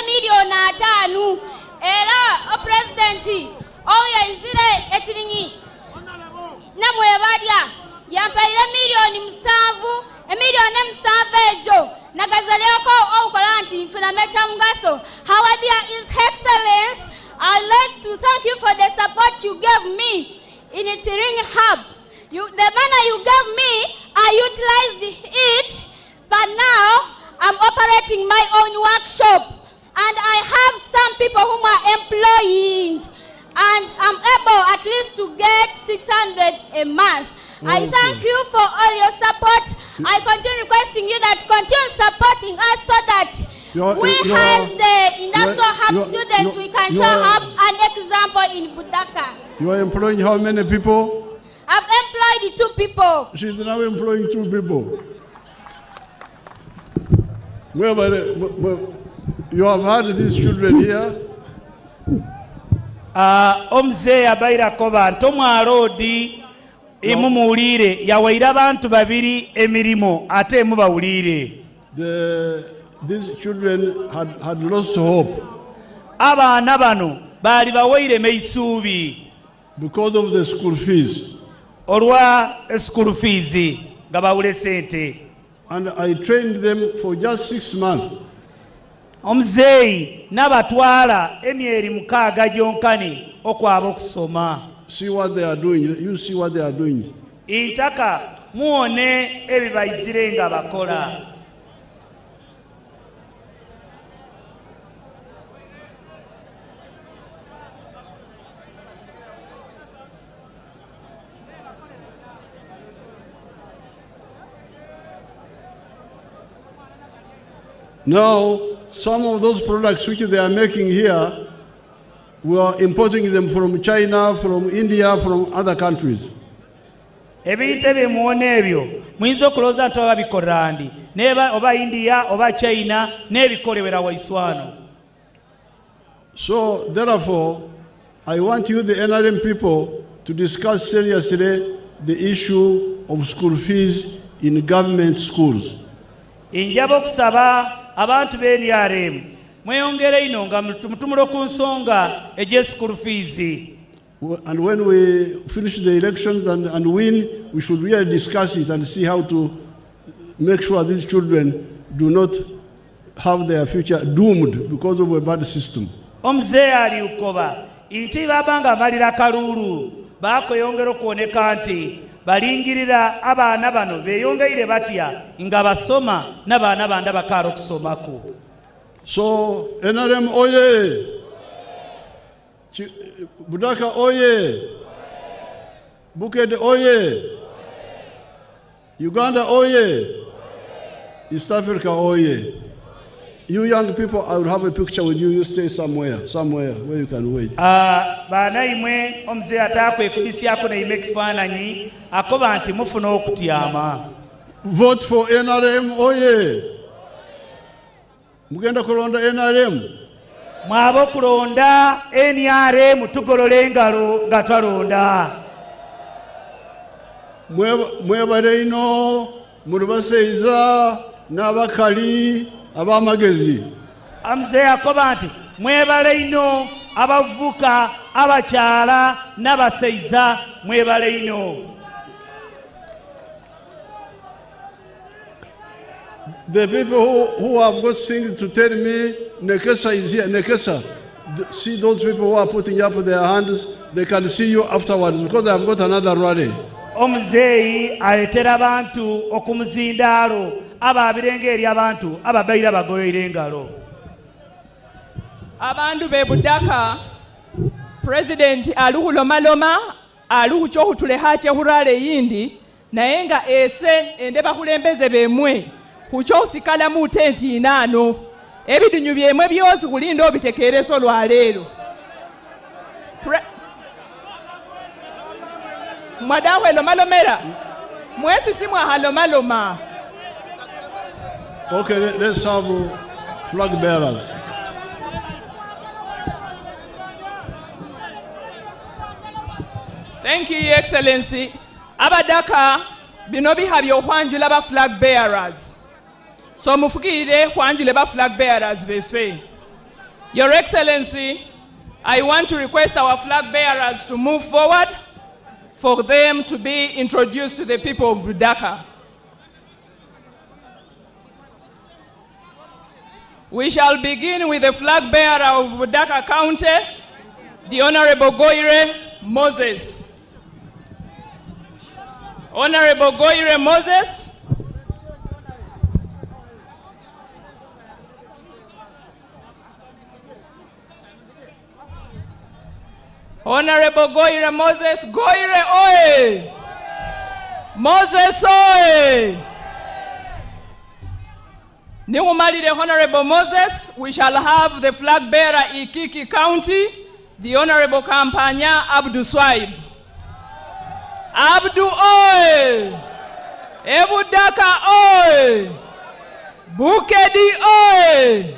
milioni 5 era o president oyo izire etiringi namwebalya yampaire milioni 7 milioni 7 ejo nagazaliako oukola nti nfuna mecha mugaso Hawadia His Excellence, I'd like to thank you for the support you gave me in the Tiring Hub. The money you gave me, I utilized it, but now I'm operating my own workshop and I have some people whom are employing and I'm able at least to get 600 a month. I thank you for all your support. I continue requesting you that continue supporting us so that we as the industrial hub students, we can show up an example in Budaka. You are employing how many people? I've employed 2 people. She's now employing 2 people. You have had these children here? Omze abairako bantu mwalodi imumuulire yawaira abantu babiri emirimu ate mubawulire. These children had lost hope. Abaana bano bali bawaire meisubi because of the school fees. Olwa school fees gabawule sente. And I trained them for just 6 months. Omzeyi nabatwala emyeri 6 gyonkani okwaba okusoma. See what they are doing. You see what they are doing. Intaka muone ebibayizire nga bakola. Now, some of those products which they are making here, we are importing them from China, from India, from other countries. Ebintu ebimuone ebyo muyinza okuloza nti babikolera ndi neba oba India oba China n'ebikolebera waiswano. So therefore, I want you, the NRM people, to discuss seriously the issue of school fees in government schools. Injaba okusaba abantu b'NRM mweyongere ino nga mutumula ku nsonga ej'e school fees. And when we finish the elections and win, we should really discuss it and see how to make sure these children do not have their future doomed because of a bad system. Omuzee ali ukoba inti babanga malira kalulu bakoyongera okuoneka nti balingirira abaana bano beyongeire batya nga basoma n'abaana banda bakara okusomako. So NRM oye, Budaka oye, Bukede oye, Uganda, oye! East Africa, oye! You young people, I will have a picture with you. You stay somewhere where you can wait. Bana imwe omze atakwe kubisiako na ime kifananyi akoba anti mufuna okutyama. Vote for NRM, oye! Mugenda kulonda NRM. Mwabo kulonda NRM tugolole engalo nga twalonda. Mwebale ino muri baseiza n'abakali abamagezi. Amze akoba anti mwebale ino abavuka abakyala n'abaseiza mwebale ino. The people who have got things to tell me, Nekesa is here. Nekesa, see those people who are putting up their hands, they can see you afterwards because I have got another rally. Omuzeeyi aletera abantu okumuzindaalo abaabirenge eri abantu ababaira bagoyere engalo. Abantu be Budaka, President alukulomaloma alukuchokutuleha chehurale yindi naye nga ese ende bakulembeze bemwe kuchosikala mu tenti inano ebidunyu byemwe byosi kulinda obitekereso lwaleero. Mwadawe lomalomera mwesi simwa halomaloma. Okay, let's have flag bearers. Thank you, Your Excellency. Abadaka bino bihabye okwanjula ba flag bearers. So mufukirire kwanjule ba flag bearers befe. Your Excellency, I want to request our flag bearers to move forward for them to be introduced to the people of Budaka. We shall begin with the flag bearer of Budaka County, the Honorable Goire Moses. Honorable Goire Moses. Honorable Goire Moses. Goire oye! Moses oye! Niumalire Honorable Moses, we shall have the flag bearer Ikiki County, the Honorable Campagna Abdu Swaib. Abdu oye! Ebudaka oye! Bukedi oye!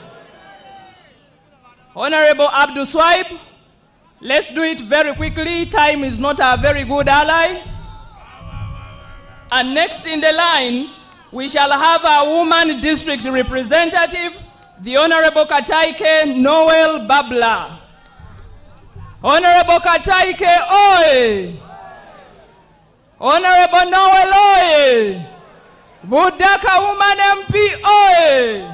Honorable Abdu Swaib, let's do it very quickly. Time is not a very good ally. And next in the line, we shall have our woman district representative, the Honorable Kataike Noel Babla. Honorable Kataike oye! Honorable Noel oye! Budaka woman MP oye!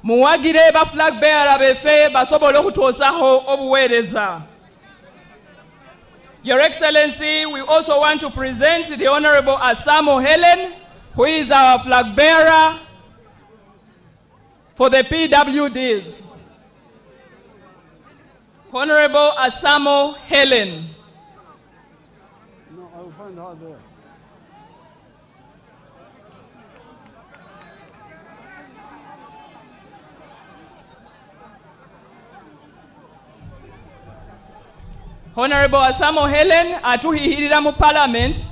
Muwagire ba flag bearer befe basobole okutuosaho obuweereza. Your Excellency, we also want to present the Honorable Asamo Helen, who is our flag bearer for the PWDs. Honorable Asamo Helen. No, I will find her there. Honorable Asamo Helen atuhihirira mu Parliament.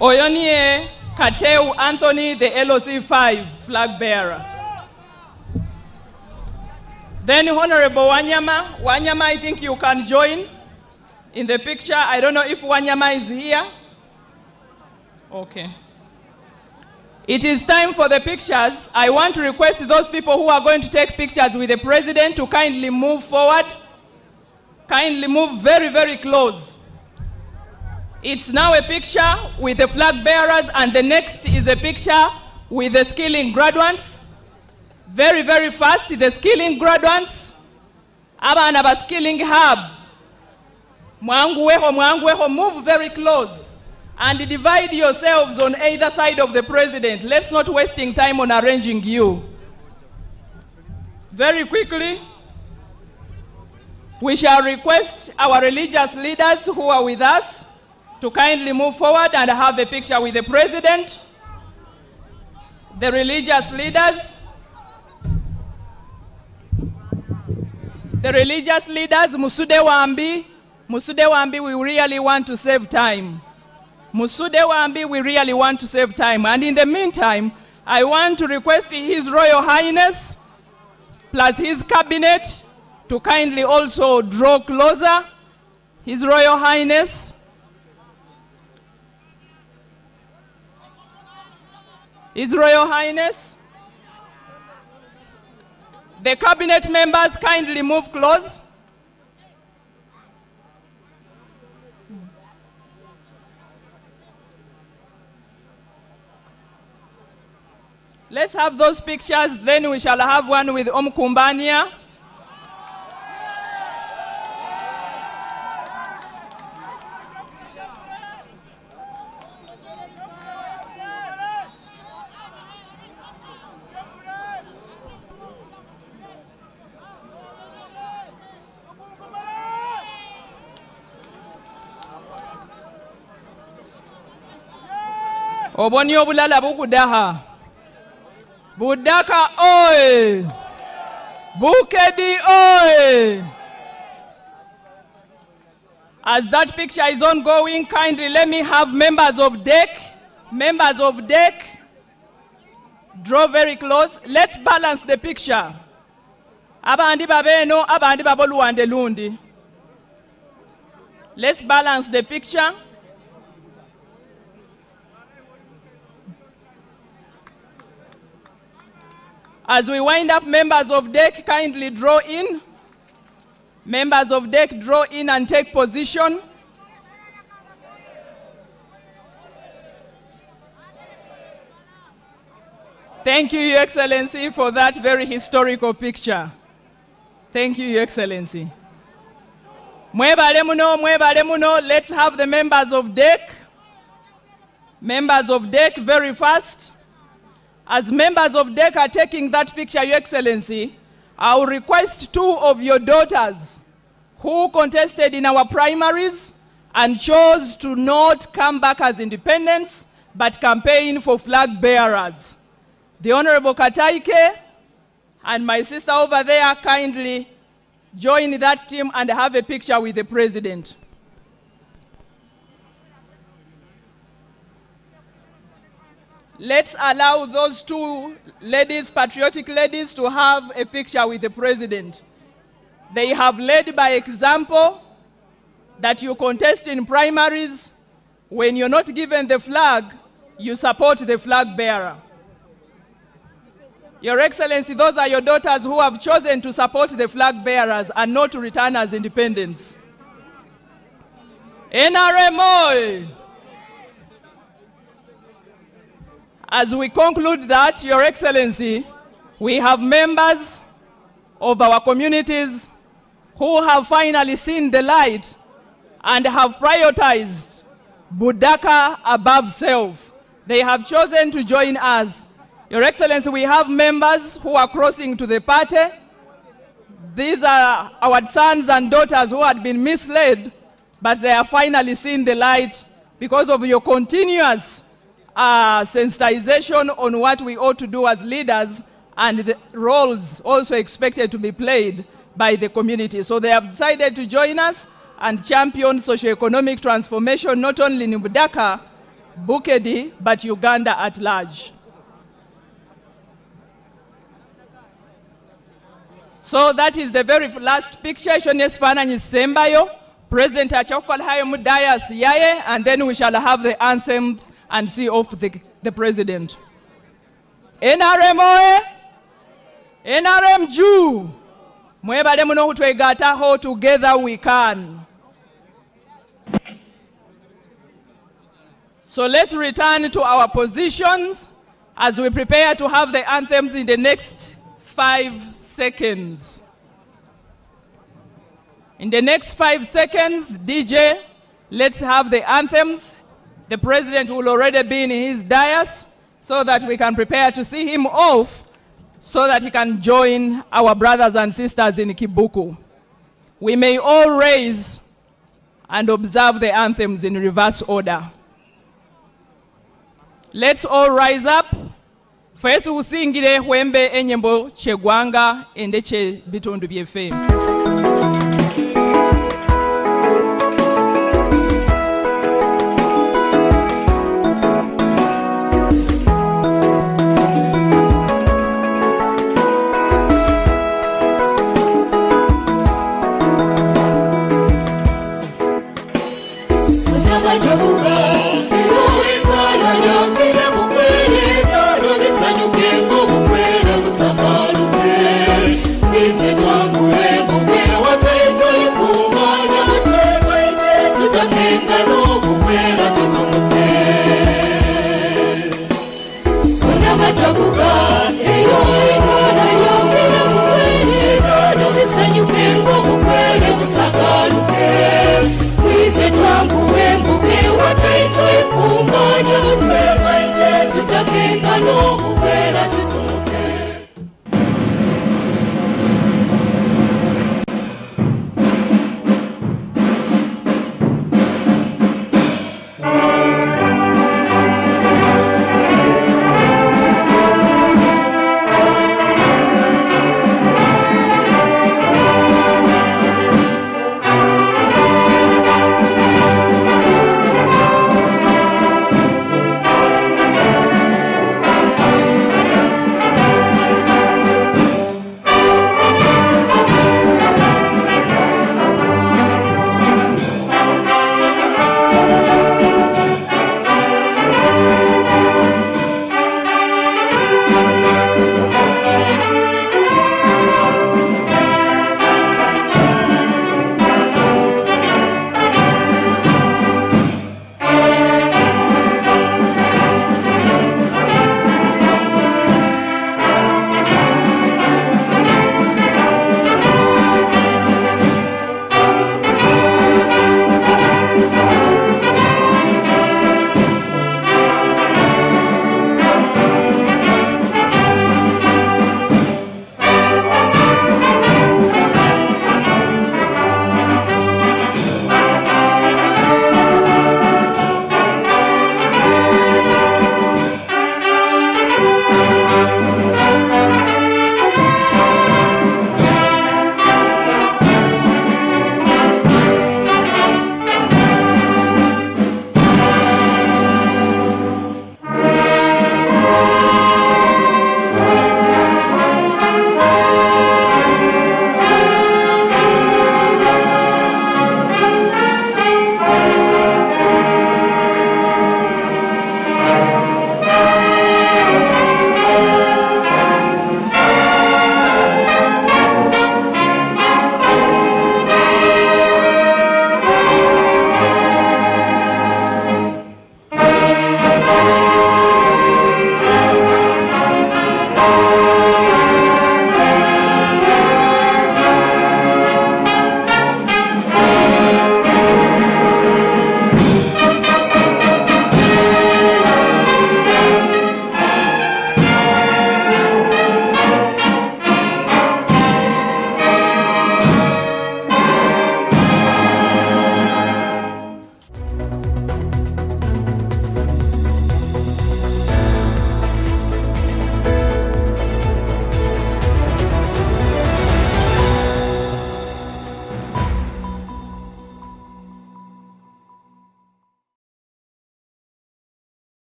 Oyonie Kateu Anthony, the LOC5 flag bearer. Then Honorable Wanyama. Wanyama, I think you can join in the picture. I don't know if Wanyama is here. Okay. It is time for the pictures. I want to request those people who are going to take pictures with the President to kindly move forward. Kindly move very, very close. It's now a picture with the flag bearers, and the next is a picture with the skilling graduates. Very, very fast, the skilling graduates. Abana ba skilling hub. Mwanguweho, move very close. And divide yourselves on either side of the President. Let's not wasting time on arranging you. Very quickly. we shall request our religious leaders who are with us to kindly move forward and have a picture with the president. The religious leaders. The religious leaders, Musude Wambi, we really want to save time. Musude Wambi, we really want to save time. And in the meantime, I want to request His Royal Highness plus his cabinet to kindly also draw closer. His Royal Highness. His Royal Highness. The cabinet members kindly move close. Let's have those pictures, then we shall have one with Kumbania. Oboni obulala bukudaha. Budaka oi! Bukedi oi! As that picture is ongoing, kindly let me have members of DEC, draw very close. Let's balance the picture. Abandi babeno, abandi baboluande lundi. Let's balance the picture. As we wind up, members of DEC kindly draw in. Members of DEC draw in and take position. Thank you, Your Excellency, for that very historical picture. Thank you, Your Excellency. Mwebale muno, let's have the members of DEC. Members of DEC very fast. As members of DEC are taking that picture, Your Excellency, I will request 2 of your daughters who contested in our primaries and chose to not come back as independents, but campaign for flag bearers. The Honorable Kataike and my sister over there kindly join that team and have a picture with the president. Let's allow those 2 ladies, patriotic ladies, to have a picture with the president. They have led by example that you contest in primaries. When you're not given the flag, you support the flag bearer. Your Excellency, those are your daughters who have chosen to support the flag bearers and not to return as independents. NRMO! As we conclude that, Your Excellency, we have members of our communities who have finally seen the light and have prioritized Budaka above self. They have chosen to join us. Your Excellency, we have members who are crossing to the party. These are our sons and daughters who had been misled, but they have finally seen the light because of your continuous sensitization on what we ought to do as leaders and the roles also expected to be played by the community. So they have decided to join us and champion socioeconomic transformation not only in Budaka, Bukedi, but Uganda at large. So that is the very last picture. President Achakwalhayo Mudayas Yaye, and then we shall have the anthem and see off the president. NRM oe, NRM Jew, mwebale muno hutwegataho, together we can. So let's return to our positions as we prepare to have the anthems in the next 5 seconds. In the next 5 seconds, DJ, let's have the anthems. The president will already be in his dais so that we can prepare to see him off so that he can join our brothers and sisters in Kibuku. we may all raise and observe the anthems in reverse order. Let's all rise up. First usingire wembe enyembo chegwanga endeche bitundu byefe. Sanyuke ngo mukwere gusaka